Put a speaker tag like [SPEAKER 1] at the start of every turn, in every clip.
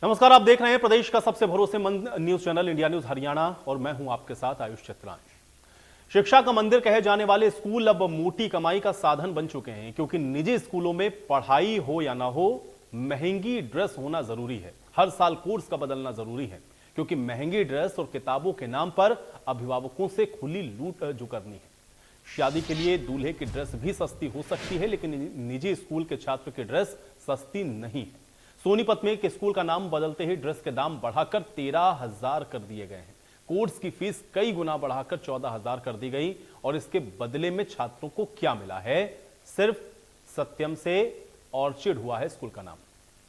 [SPEAKER 1] नमस्कार, आप देख रहे हैं प्रदेश का सबसे भरोसेमंद news channel India news Haryana और मैं हूं आपके साथ आयुष चित्रांश। शिक्षा का मंदिर कहे जाने वाले स्कूल अब मोटी कमाई का साधन बन चुके हैं, क्योंकि निजी स्कूलों में पढ़ाई हो या ना हो, महंगी ड्रेस होना जरूरी है। हर साल कोर्स का बदलना जरूरी है, क्योंकि महंगी ड्रेस और किताबों के नाम पर अभिभावकों से खुली लूट जो करनी है। शादी के लिए दूल्हे की ड्रेस भी सस्ती हो सकती है, लेकिन निजी स्कूल के छात्र की ड्रेस सस्ती नहीं है। सोनीपत में एक स्कूल का नाम बदलते ही ड्रेस के दाम बढ़ाकर 13,000 कर दिए गए हैं। कोर्स की फीस कई गुना बढ़ाकर 14,000 कर दी गई, और इसके बदले में छात्रों को क्या मिला है? सिर्फ सत्यम से ऑर्चिड हुआ है स्कूल का नाम।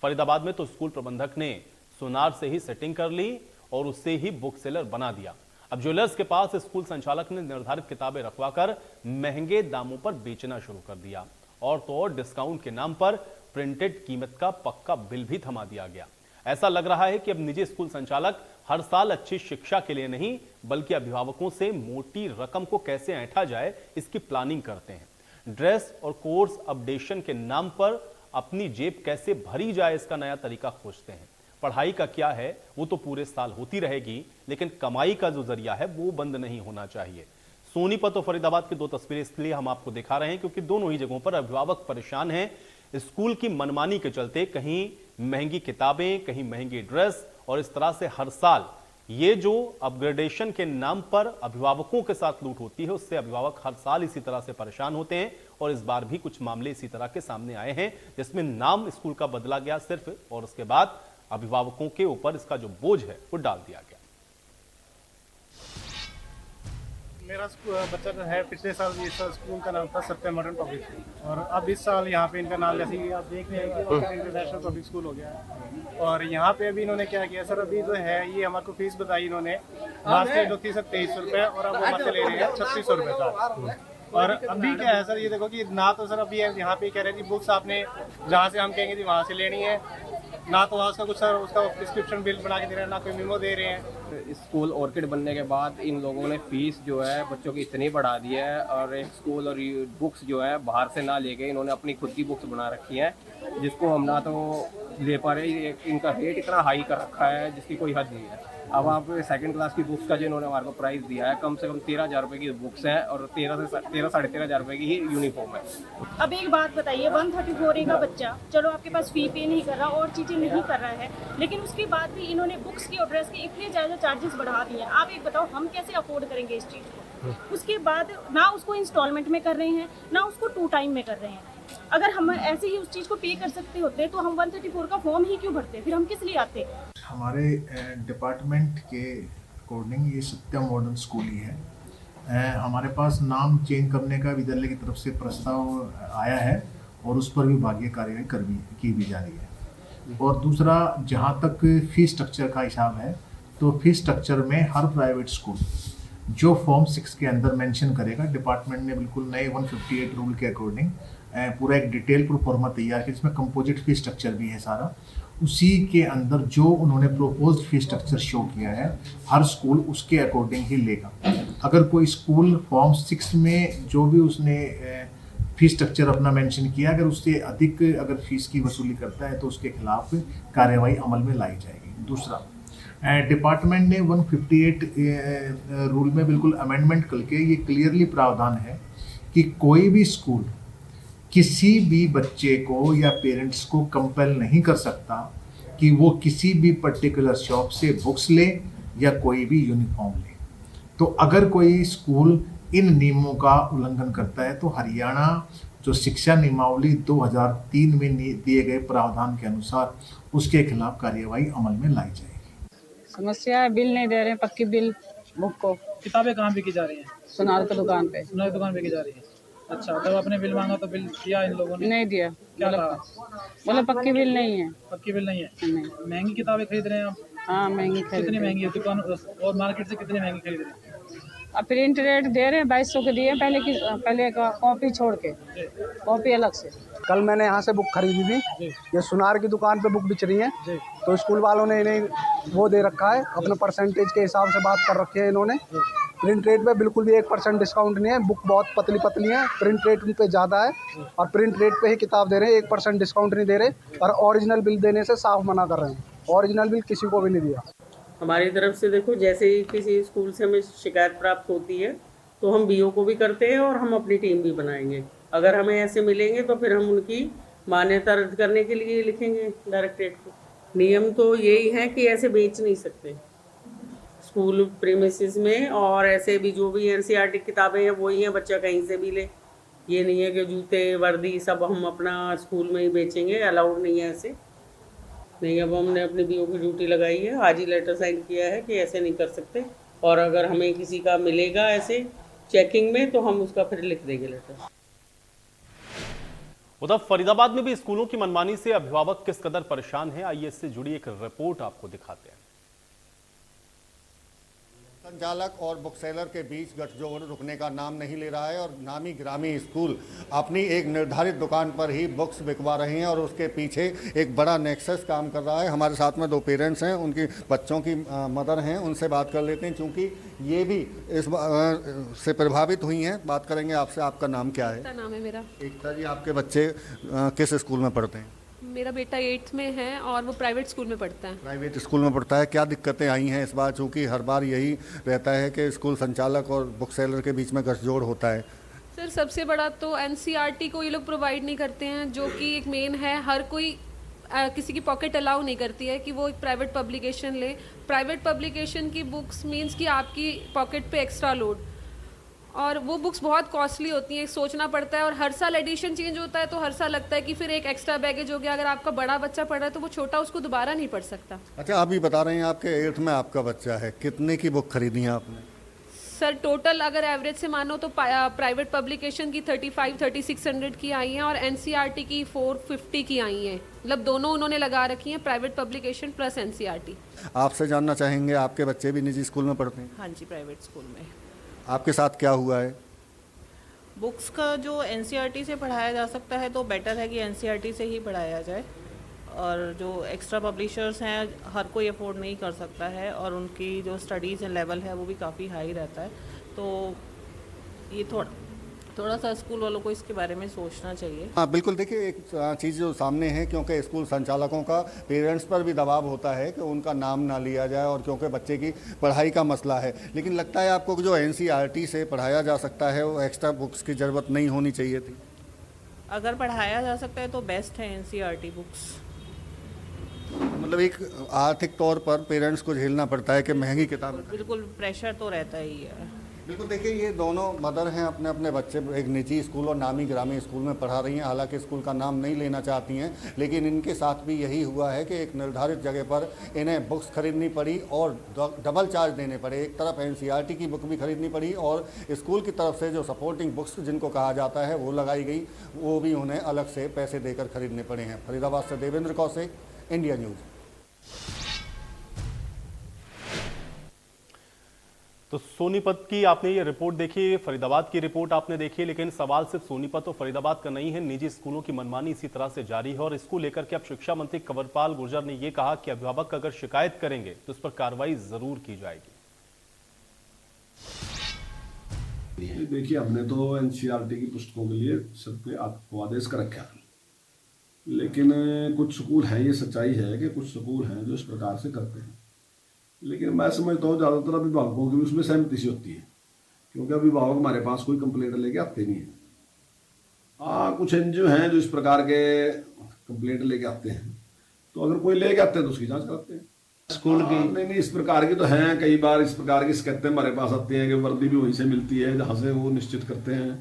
[SPEAKER 1] फरीदाबाद में तो स्कूल प्रबंधक ने सुनार से ही सेटिंग कर ली और उससे ही बुक सेलर बना दिया। अब ज्वेलर्स के पास स्कूल संचालक ने निर्धारित किताबें रखवाकर महंगे दामों पर बेचना शुरू कर दिया, और तो और डिस्काउंट के नाम पर प्रिंटेड कीमत का पक्का बिल भी थमा दिया गया। ऐसा लग रहा है कि अब निजी स्कूल संचालक हर साल अच्छी शिक्षा के लिए नहीं, बल्कि अभिभावकों से मोटी रकम को कैसे ऐंठा जाए, इसकी प्लानिंग करते हैं। ड्रेस और कोर्स अपडेशन के नाम पर अपनी जेब कैसे भरी जाए, इसका नया तरीका खोजते हैं। पढ़ाई का क्या है, वो तो पूरे साल होती रहेगी, लेकिन कमाई का जो जरिया है वो बंद नहीं होना चाहिए। सोनीपत और फरीदाबाद की दो तस्वीरें इसलिए हम आपको दिखा रहे हैं क्योंकि दोनों ही जगहों पर अभिभावक परेशान हैं स्कूल की मनमानी के चलते। कहीं महंगी किताबें, कहीं महंगी ड्रेस, और इस तरह से हर साल ये जो अपग्रेडेशन के नाम पर अभिभावकों के साथ लूट होती है, उससे अभिभावक हर साल इसी तरह से परेशान होते हैं। और इस बार भी कुछ मामले इसी तरह के सामने आए हैं, जिसमें नाम स्कूल का बदला गया सिर्फ, और उसके बाद अभिभावकों के ऊपर इसका जो बोझ है वो डाल दिया गया।
[SPEAKER 2] मेरा बच्चा जो है पिछले साल इस स्कूल का नाम था सत्यम मॉडर्न पब्लिक स्कूल, और अब इस साल यहाँ पे इनका नाम, जैसे कि आप देख रहे हैं कि इंटरनेशनल पब्लिक स्कूल हो गया है। और यहाँ पे अभी इन्होंने क्या किया सर, अभी जो है ये हमारे को फीस बताई इन्होंने, लास्ट डेट होती है सर 2300 रुपये, और अब वो हमारे ले रहे हैं 3600 रुपये का। और अभी क्या है सर, ये देखो कि ना तो सर अभी यहाँ पे कह रहे हैं कि बुक्स आपने जहाँ से हम कहेंगे वहाँ से लेनी है, ना तो वहाँ उसका कुछ सर उसका प्रिस्क्रिप्शन बिल बना के दे रहे हैं, ना कोई मेमो दे रहे हैं।
[SPEAKER 3] स्कूल ऑर्किड बनने के बाद इन लोगों ने फीस जो है बच्चों की इतनी बढ़ा दी है, और एक स्कूल और बुक्स जो है बाहर से ना लेके इन्होंने अपनी खुद की बुक्स बना रखी हैं, जिसको हम ना तो ले पा रहे। इनका रेट इतना हाई कर रखा है जिसकी कोई हद नहीं है। अब आप सेकंड क्लास की बुक्स का जो इन्होंने हमारे को प्राइस दिया है, कम से कम 13,000 रुपये की बुक्स हैं, और 13 साढ़े 13,000 रुपये की ही यूनिफॉर्म है।
[SPEAKER 4] अब एक बात बताइए, 134 का बच्चा चलो आपके पास फी पे नहीं कर रहा और चीज़ें नहीं कर रहा है, लेकिन उसके बाद भी इन्होंने बुक्स की और ड्रेस के इतने ज़्यादा चार्जेस बढ़ा दिए हैं। आप एक बताओ, हम कैसे अफोर्ड करेंगे इस चीज़ को? उसके बाद ना उसको इंस्टॉलमेंट में कर रहे हैं, ना उसको 2 टाइम में कर रहे हैं। अगर हम ऐसे ही उस चीज़ को पे कर सकते होते तो हम 134 का फॉर्म ही क्यों भरते? फिर हम किस लिए आते?
[SPEAKER 5] हमारे डिपार्टमेंट के अकॉर्डिंग ये सत्यम मॉडर्न स्कूल ही है। हमारे पास नाम चेंज करने का विद्यालय की तरफ से प्रस्ताव आया है, और उस पर विभागीय कार्रवाई की भी जा रही है। और दूसरा, जहाँ तक फीस स्ट्रक्चर का हिसाब है, तो फीस स्ट्रक्चर में हर प्राइवेट स्कूल जो फॉर्म 6 के अंदर मेंशन करेगा, डिपार्टमेंट ने बिल्कुल नए 158 रूल के अकॉर्डिंग पूरा एक डिटेल प्रोफॉर्मा तैयार किया, जिसमें कंपोजिट फीस स्ट्रक्चर भी है सारा। उसी के अंदर जो उन्होंने प्रोपोज्ड फीस स्ट्रक्चर शो किया है, हर स्कूल उसके अकॉर्डिंग ही लेगा। अगर कोई स्कूल फॉर्म 6 में जो भी उसने फीस स्ट्रक्चर अपना मेंशन किया, अगर उससे अधिक अगर फीस की वसूली करता है, तो उसके खिलाफ कार्रवाई अमल में लाई जाएगी। दूसरा, डिपार्टमेंट ने 158 रूल में बिल्कुल अमेंडमेंट करके ये क्लियरली प्रावधान है कि कोई भी स्कूल किसी भी बच्चे को या पेरेंट्स को कंपेल नहीं कर सकता कि वो किसी भी पर्टिकुलर शॉप से बुक्स ले या कोई भी यूनिफॉर्म ले। तो अगर कोई स्कूल इन नियमों का उल्लंघन करता है, तो हरियाणा जो शिक्षा नियमावली 2003 में दिए गए प्रावधान के अनुसार उसके खिलाफ कार्यवाही अमल में लाई जाएगी।
[SPEAKER 6] समस्या है, बिल नहीं दे रहे हैं, पक्की बिल बुक को।
[SPEAKER 7] किताबें कहाँ बिकी जा रही हैं?
[SPEAKER 6] सुनार की दुकान पे।
[SPEAKER 7] सुनार की दुकान बिकी जा रही है। अच्छा, जब आपने बिल मांगा तो बिल दिया इन लोगों ने?
[SPEAKER 6] नहीं दिया।
[SPEAKER 7] क्या कहा?
[SPEAKER 6] बोले पक्की बिल नहीं है।
[SPEAKER 7] पक्की बिल नहीं है?
[SPEAKER 6] नहीं।
[SPEAKER 7] महंगी किताबें खरीद रहे हैं आप?
[SPEAKER 6] हाँ, महंगी खरीद।
[SPEAKER 7] कितनी महंगी है दुकान और मार्केट से कितनी महंगी खरीद रहे हैं?
[SPEAKER 6] अब प्रिंट रेट दे रहे हैं 2200 के दिए पहले का कॉपी छोड़ के, कॉपी अलग से।
[SPEAKER 8] कल मैंने यहाँ से बुक खरीदी थी, ये सुनार की दुकान पे बुक बिच रही है, तो स्कूल वालों ने इन्हें वो दे रखा है, अपने परसेंटेज के हिसाब से बात कर रखी है इन्होंने। प्रिंट रेट पे बिल्कुल भी 1% डिस्काउंट नहीं है। बुक बहुत पतली पतली है, प्रिंट रेट उन पे ज़्यादा है, और प्रिंट रेट पे ही किताब दे रहे हैं, 1% डिस्काउंट नहीं दे रहे, और ओरिजिनल बिल देने से साफ मना कर रहे हैं। ओरिजिनल बिल किसी को भी नहीं दिया।
[SPEAKER 9] हमारी तरफ से देखो, जैसे ही किसी स्कूल से हमें शिकायत प्राप्त होती है तो हम बीओ को भी करते हैं और हम अपनी टीम भी बनाएंगे। अगर हमें ऐसे मिलेंगे तो फिर हम उनकी मान्यता रद्द करने के लिए लिखेंगे डायरेक्टरेट को। नियम तो यही है कि ऐसे बेच नहीं सकते स्कूल प्रीमिसेस में, और ऐसे भी जो भी एनसीईआरटी किताबें हैं वही हैं, बच्चा कहीं से भी ले। ये नहीं है कि जूते वर्दी सब हम अपना स्कूल में ही बेचेंगे, अलाउड नहीं है ऐसे। नहीं, अब हमने अपनी बीओ की ड्यूटी लगाई है, आज ही लेटर साइन किया है कि ऐसे नहीं कर सकते, और अगर हमें किसी का मिलेगा ऐसे चेकिंग में तो हम उसका फिर लिख देंगे लेटर।
[SPEAKER 1] उधर फरीदाबाद में भी स्कूलों की मनमानी से अभिभावक किस कदर परेशान हैं, आइए इससे जुड़ी एक रिपोर्ट आपको दिखाते हैं।
[SPEAKER 10] संचालक और बुक सेलर के बीच गठजोड़ रुकने का नाम नहीं ले रहा है और नामी गिरामी स्कूल अपनी एक निर्धारित दुकान पर ही बुक्स बिकवा रहे हैं और उसके पीछे एक बड़ा नेक्सस काम कर रहा है। हमारे साथ में 2 पेरेंट्स हैं, उनकी बच्चों की मदर हैं, उनसे बात कर लेते हैं क्योंकि ये भी इस से प्रभावित हुई हैं। बात करेंगे आपसे। आपका नाम क्या है?
[SPEAKER 11] नाम है मेरा
[SPEAKER 10] एकता जी। आपके बच्चे किस स्कूल में पढ़ते हैं?
[SPEAKER 11] मेरा बेटा 8th में है और वो प्राइवेट स्कूल में पढ़ता है।
[SPEAKER 10] प्राइवेट स्कूल में पढ़ता है। क्या दिक्कतें आई हैं इस बार? चूँकि हर बार यही रहता है कि स्कूल संचालक और बुक सेलर के बीच में गठजोड़ होता है।
[SPEAKER 11] सर, सबसे बड़ा तो एनसीईआरटी को ये लोग प्रोवाइड नहीं करते हैं, जो कि एक मेन है। हर कोई किसी की पॉकेट अलाउ नहीं करती है कि वो एक प्राइवेट पब्लिकेशन ले। प्राइवेट पब्लिकेशन की बुक्स मीन्स कि आपकी पॉकेट पे एक्स्ट्रा लोड, और वो बुक्स बहुत कॉस्टली होती हैं, सोचना पड़ता है। और हर साल एडिशन चेंज होता है तो हर साल लगता है कि फिर एक एक्स्ट्रा बैगेज हो गया। अगर आपका बड़ा बच्चा पढ़ रहा है तो वो छोटा उसको दोबारा नहीं पढ़ सकता।
[SPEAKER 10] अच्छा, आप ही बता रहे हैं आपके 8th में आपका बच्चा है, कितने की बुक खरीदी है आपने?
[SPEAKER 11] सर, टोटल अगर एवरेज से मानो तो प्राइवेट पब्लिकेशन की 35-3600 की आई हैं और एनसीईआरटी की 450 की आई हैं। मतलब दोनों उन्होंने लगा रखी हैं, प्राइवेट पब्लिकेशन प्लस एनसीईआरटी।
[SPEAKER 10] आपसे जानना चाहेंगे, आपके बच्चे भी निजी स्कूल में पढ़ते हैं?
[SPEAKER 12] हाँ जी, प्राइवेट स्कूल में।
[SPEAKER 10] आपके साथ क्या हुआ है?
[SPEAKER 12] बुक्स का जो एनसीईआरटी से पढ़ाया जा सकता है तो बेटर है कि एनसीईआरटी से ही पढ़ाया जाए, और जो एक्स्ट्रा पब्लिशर्स हैं हर कोई अफोर्ड नहीं कर सकता है और उनकी जो स्टडीज़ लेवल है वो भी काफ़ी हाई रहता है। तो ये थोड़ा सा स्कूल वालों को इसके बारे में सोचना चाहिए।
[SPEAKER 10] हाँ बिल्कुल। देखिए, एक चीज़ जो सामने है, क्योंकि स्कूल संचालकों का पेरेंट्स पर भी दबाव होता है कि उनका नाम ना लिया जाए, और क्योंकि बच्चे की पढ़ाई का मसला है। लेकिन लगता है आपको कि जो एनसीईआरटी से पढ़ाया जा सकता है वो एक्स्ट्रा बुक्स की ज़रूरत नहीं होनी चाहिए थी?
[SPEAKER 12] अगर पढ़ाया जा सकता है तो बेस्ट है एनसीईआरटी बुक्स।
[SPEAKER 10] मतलब एक आर्थिक तौर पर पेरेंट्स को झेलना पड़ता है कि महंगी किताब।
[SPEAKER 12] बिल्कुल, प्रेशर तो रहता ही है।
[SPEAKER 10] बिल्कुल। देखिए, ये दोनों मदर हैं, अपने अपने बच्चे एक निजी स्कूल और नामी ग्रामीण स्कूल में पढ़ा रही हैं। हालांकि स्कूल का नाम नहीं लेना चाहती हैं, लेकिन इनके साथ भी यही हुआ है कि एक निर्धारित जगह पर इन्हें बुक्स खरीदनी पड़ी और डबल चार्ज देने पड़े। एक तरफ एनसीईआरटी की बुक भी खरीदनी पड़ी और स्कूल की तरफ से जो सपोर्टिंग बुक्स जिनको कहा जाता है वो लगाई गई, वो भी उन्हें अलग से पैसे देकर खरीदने पड़े हैं। फरीदाबाद से देवेंद्र कौशिक, इंडिया न्यूज़।
[SPEAKER 1] तो सोनीपत की आपने ये रिपोर्ट देखी, फरीदाबाद की रिपोर्ट आपने देखी, लेकिन सवाल सिर्फ सोनीपत और फरीदाबाद का नहीं है। निजी स्कूलों की मनमानी इसी तरह से जारी है और इसको लेकर के अब शिक्षा मंत्री कंवरपाल गुर्जर ने ये कहा कि अभिभावक अगर शिकायत करेंगे तो इस पर कार्रवाई जरूर की जाएगी।
[SPEAKER 13] देखिए, हमने तो एनसीईआरटी की पुस्तकों के लिए सब पे आदेश कर रखा है, लेकिन कुछ स्कूल हैं, ये सच्चाई है कि कुछ स्कूल हैं जो इस प्रकार से करते हैं। लेकिन मैं समझता हूँ ज़्यादातर अभिभावकों की उसमें सहमति सी होती है, क्योंकि अभिभावक हमारे पास कोई कंप्लेंट लेके आते नहीं है। हाँ, कुछ एनजीओ हैं जो इस प्रकार के कंप्लेंट लेके आते हैं, तो अगर कोई लेके आते हैं तो उसकी जांच कराते हैं। स्कूल की नहीं, इस प्रकार की तो हैं। कई बार इस प्रकार की शिकायतें हमारे पास आती हैं कि वर्दी भी वहीं से मिलती है जहाँ से वो निश्चित करते हैं,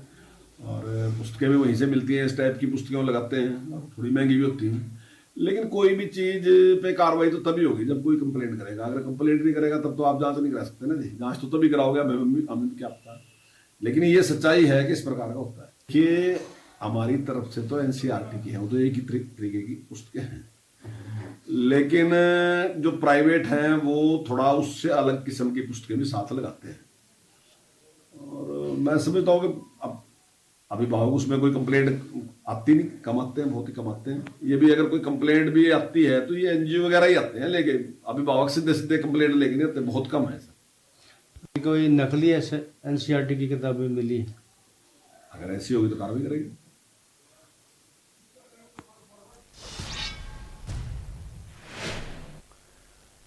[SPEAKER 13] और पुस्तकें भी वहीं से मिलती हैं। इस टाइप की पुस्तकें लगाते हैं, थोड़ी महंगी भी होती हैं। लेकिन कोई भी चीज़ पे कार्रवाई तो तभी होगी जब कोई कंप्लेंट करेगा। अगर कंप्लेंट नहीं करेगा तब तो आप जांच नहीं करा सकते ना जी। जांच तो तभी कराओगे, हमें क्या पता। लेकिन ये सच्चाई है कि इस प्रकार का होता है कि हमारी तरफ से तो एनसीईआरटी की है, वो तो एक ही तरीके की पुस्तकें हैं, लेकिन जो प्राइवेट हैं वो थोड़ा उससे अलग किस्म की पुस्तकें भी साथ लगाते हैं। और मैं समझता हूँ कि अब अभिभावक उसमें कोई कंप्लेंट आती नहीं, कम आते हैं, बहुत ही कम आते हैं। ये भी अगर कोई कंप्लेंट भी आती है तो ये एनजीओ वगैरह ही आते हैं, लेकिन अभिभावक सीधे सीधे कंप्लेंट लेके नहीं आते, बहुत कम है सर।
[SPEAKER 14] कोई नकली एनसीईआरटी की किताबें मिली,
[SPEAKER 13] अगर ऐसी होगी तो कार्रवाई करेगी।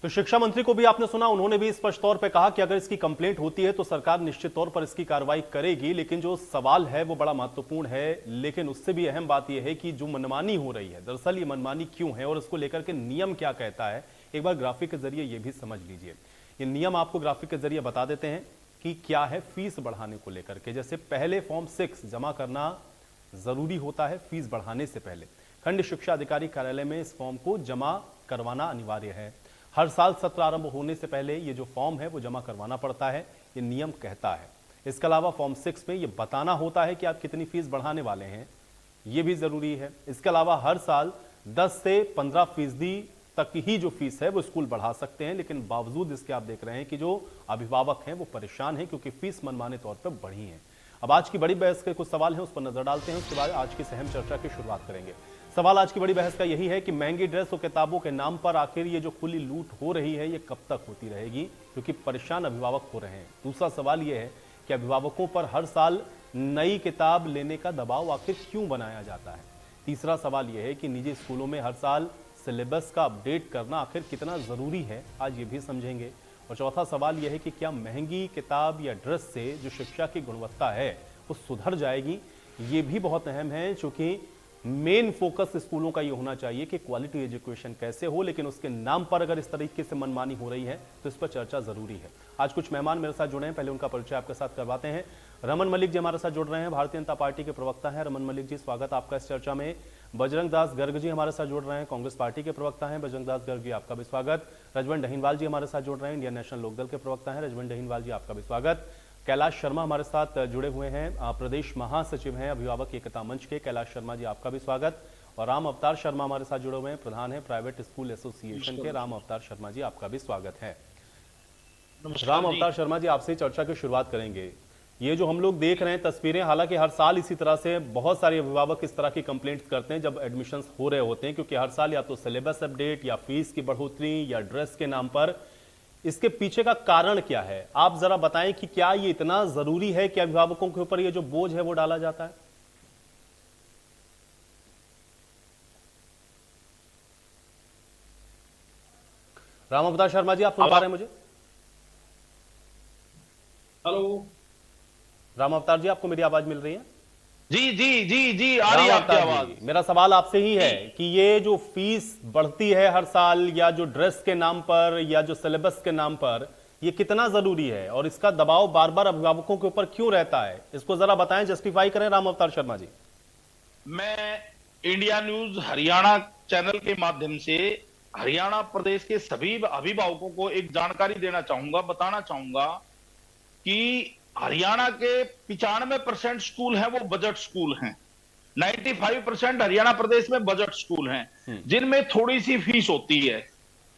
[SPEAKER 1] तो शिक्षा मंत्री को भी आपने सुना, उन्होंने भी स्पष्ट तौर पे कहा कि अगर इसकी कंप्लेंट होती है तो सरकार निश्चित तौर पर इसकी कार्रवाई करेगी। लेकिन जो सवाल है वो बड़ा महत्वपूर्ण है, लेकिन उससे भी अहम बात यह है कि जो मनमानी हो रही है, दरअसल ये मनमानी क्यों है और इसको लेकर के नियम क्या कहता है, एक बार ग्राफिक के जरिए ये भी समझ लीजिए। ये नियम आपको ग्राफिक के जरिए बता देते हैं कि क्या है फीस बढ़ाने को लेकर के। जैसे पहले फॉर्म 6 जमा करना जरूरी होता है फीस बढ़ाने से पहले। खंड शिक्षा अधिकारी कार्यालय में इस फॉर्म को जमा करवाना अनिवार्य है। हर साल सत्र आरंभ होने से पहले ये जो फॉर्म है वो जमा करवाना पड़ता है, ये नियम कहता है। इसके अलावा फॉर्म 6 में ये बताना होता है कि आप कितनी फीस बढ़ाने वाले हैं, ये भी जरूरी है। इसके अलावा हर साल 10 से 15% तक ही जो फीस है वो स्कूल बढ़ा सकते हैं, लेकिन बावजूद इसके आप देख रहे हैं कि जो अभिभावक हैं वो परेशान हैं क्योंकि फीस मनमाने तौर पर बढ़ी है। अब आज की बड़ी बहस के कुछ सवाल हैं, उस पर नजर डालते हैं, उसके बाद आज की सहम चर्चा की शुरुआत करेंगे। सवाल आज की बड़ी बहस का यही है कि महंगी ड्रेस और किताबों के नाम पर आखिर ये जो खुली लूट हो रही है ये कब तक होती रहेगी, क्योंकि परेशान अभिभावक हो रहे हैं। दूसरा सवाल ये है कि अभिभावकों पर हर साल नई किताब लेने का दबाव आखिर क्यों बनाया जाता है। तीसरा सवाल यह है कि निजी स्कूलों में हर साल सिलेबस का अपडेट करना आखिर कितना जरूरी है, आज ये भी समझेंगे। और चौथा सवाल यह है कि क्या महंगी किताब या ड्रेस से जो शिक्षा की गुणवत्ता है वो सुधर जाएगी, ये भी बहुत अहम है, क्योंकि मेन फोकस स्कूलों का ये होना चाहिए कि क्वालिटी एजुकेशन कैसे हो, लेकिन उसके नाम पर अगर इस तरीके से मनमानी हो रही है तो इस पर चर्चा जरूरी है। आज कुछ मेहमान मेरे साथ जुड़े हैं, पहले उनका परिचय आपके साथ करवाते हैं। रमन मलिक जी हमारे साथ जुड़ रहे हैं, भारतीय जनता पार्टी के प्रवक्ता हैं। रमन मलिक जी, स्वागत आपका इस चर्चा में। बजरंग दास गर्ग जी हमारे साथ जुड़ रहे हैं, कांग्रेस पार्टी के प्रवक्ता हैं। बजरंग दास गर्ग जी, आपका भी स्वागत। रजवंत डहीनवाल जी हमारे साथ जुड़ रहे हैं, इंडियन नेशनल लोकदल के प्रवक्ता हैं। रजवंत डहीनवाल जी, आपका भी स्वागत। कैलाश शर्मा हमारे साथ जुड़े हुए हैं, प्रदेश महासचिव हैं अभिभावक एकता मंच के। कैलाश शर्मा जी, आपका भी स्वागत। और राम अवतार शर्मा हमारे साथ जुड़े हुए हैं, प्रधान है प्राइवेट स्कूल एसोसिएशन के। राम अवतार शर्मा जी, आपका भी स्वागत है। राम अवतार शर्मा जी, आपसे चर्चा की शुरुआत करेंगे। ये जो हम लोग देख रहे हैं तस्वीरें, हालांकि हर साल इसी तरह से बहुत सारे अभिभावक इस तरह की कंप्लेंट्स करते हैं जब एडमिशंस हो रहे होते हैं, क्योंकि हर साल या तो सिलेबस अपडेट या फीस की बढ़ोतरी या ड्रेस के नाम पर। इसके पीछे का कारण क्या है, आप जरा बताएं कि क्या ये इतना जरूरी है कि अभिभावकों के ऊपर ये जो बोझ है वो डाला जाता है? राम अवतार शर्मा जी, आप सुन पा रहे हैं मुझे?
[SPEAKER 15] हेलो
[SPEAKER 1] राम अवतार जी, आपको मेरी आवाज मिल रही है?
[SPEAKER 15] जी जी जी जी, आ रही है आपकी आवाज।
[SPEAKER 1] मेरा सवाल आपसे ही है कि ये जो फीस बढ़ती है हर साल, या जो ड्रेस के नाम पर या जो सिलेबस के नाम पर, ये कितना जरूरी है और इसका दबाव बार बार अभिभावकों के ऊपर क्यों रहता है, इसको जरा बताएं, जस्टिफाई करें राम अवतार शर्मा जी।
[SPEAKER 15] मैं इंडिया न्यूज हरियाणा चैनल के माध्यम से हरियाणा प्रदेश के सभी अभिभावकों को एक जानकारी देना चाहूंगा, बताना चाहूंगा कि हरियाणा के 95% स्कूल हैं वो बजट स्कूल हैं। 95% हरियाणा प्रदेश में बजट स्कूल हैं जिनमें थोड़ी सी फीस होती है,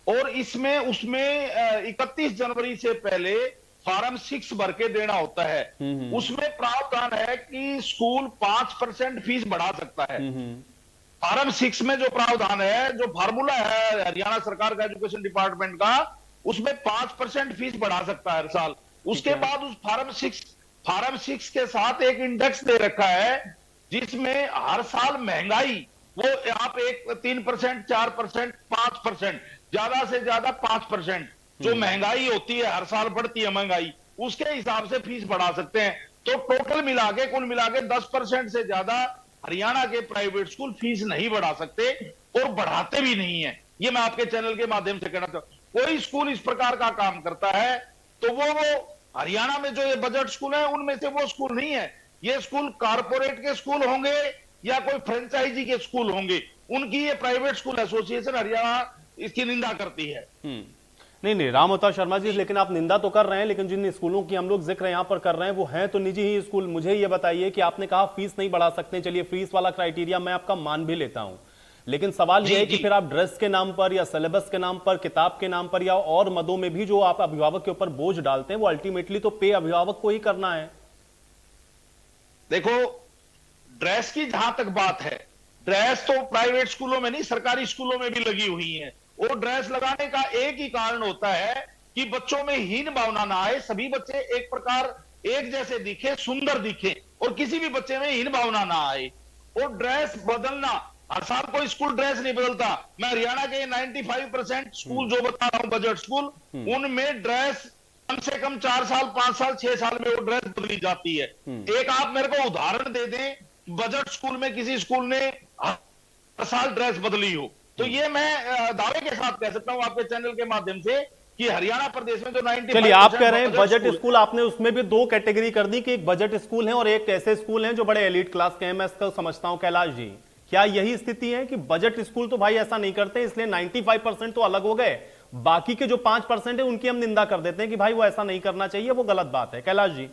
[SPEAKER 15] और इसमें उसमें 31 जनवरी से पहले फॉर्म 6 भर के देना होता है। उसमें प्रावधान है कि स्कूल 5% फीस बढ़ा सकता है। फॉर्म 6 में जो प्रावधान है, जो फार्मूला है हरियाणा सरकार का एजुकेशन डिपार्टमेंट का, उसमें 5% फीस बढ़ा सकता है हर साल। उसके बाद उस फॉर्म 6 के साथ एक इंडेक्स दे रखा है जिसमें हर साल महंगाई, वो आप 3%, 4%, 5%, ज्यादा से ज्यादा 5% जो महंगाई होती है, हर साल बढ़ती है महंगाई, उसके हिसाब से फीस बढ़ा सकते हैं। तो टोटल मिला के, कुल मिला के 10% से ज्यादा हरियाणा के प्राइवेट स्कूल फीस नहीं बढ़ा सकते और बढ़ाते भी नहीं है। ये मैं आपके चैनल के माध्यम से कहना चाहता हूं। कोई स्कूल इस प्रकार का काम करता है तो वो हरियाणा में जो ये बजट स्कूल है उनमें से वो स्कूल नहीं है। ये स्कूल कारपोरेट के स्कूल होंगे या कोई फ्रेंचाइजी के स्कूल होंगे, उनकी ये प्राइवेट स्कूल एसोसिएशन हरियाणा इसकी निंदा करती है।
[SPEAKER 1] नहीं राम अवतार शर्मा जी, लेकिन आप निंदा तो कर रहे हैं, लेकिन जिन स्कूलों की हम लोग जिक्र यहां पर कर रहे हैं वो हैं तो निजी ही स्कूल। मुझे ये बताइए कि आपने कहा फीस नहीं बढ़ा सकते, चलिए फीस वाला क्राइटेरिया मैं आपका मान भी लेता हूं, लेकिन सवाल यह है कि फिर आप ड्रेस के नाम पर या सिलेबस के नाम पर, किताब के नाम पर या और मदों में भी जो आप अभिभावक के ऊपर बोझ डालते हैं वो अल्टीमेटली तो पे अभिभावक को ही करना है।
[SPEAKER 15] देखो, ड्रेस की जहां तक बात है, ड्रेस तो प्राइवेट स्कूलों में नहीं, सरकारी स्कूलों में भी लगी हुई है। और ड्रेस लगाने का एक ही कारण होता है कि बच्चों में हीन भावना ना आए, सभी बच्चे एक प्रकार एक जैसे दिखे, सुंदर दिखे, और किसी भी बच्चे में हीन भावना ना आए। और ड्रेस बदलना हर साल कोई स्कूल ड्रेस नहीं बदलता। मैं हरियाणा के 95% स्कूल जो बता रहा हूं बजट स्कूल, उनमें ड्रेस कम से कम 4 साल 5 साल 6 साल में वो ड्रेस बदली जाती है। एक आप मेरे को उदाहरण दे दें बजट स्कूल में किसी स्कूल ने हर साल ड्रेस बदली हो, तो ये मैं दावे के साथ कह सकता हूं आपके चैनल के माध्यम से कि हरियाणा प्रदेश में जो 90।
[SPEAKER 1] चलिए, आप कह रहे हैं बजट स्कूल, आपने उसमें भी दो कैटेगरी कर दी कि एक बजट स्कूल है और एक ऐसे स्कूल हैं जो बड़े एलीट क्लास के हैं। मैं इसका समझता हूं कैलाश जी, क्या यही स्थिति है कि बजट स्कूल तो भाई ऐसा नहीं करते, इसलिए 95% तो अलग हो गए, बाकी के जो 5% है उनकी हम निंदा कर देते हैं कि भाई वो ऐसा नहीं करना चाहिए, वो गलत बात है। कैलाश जी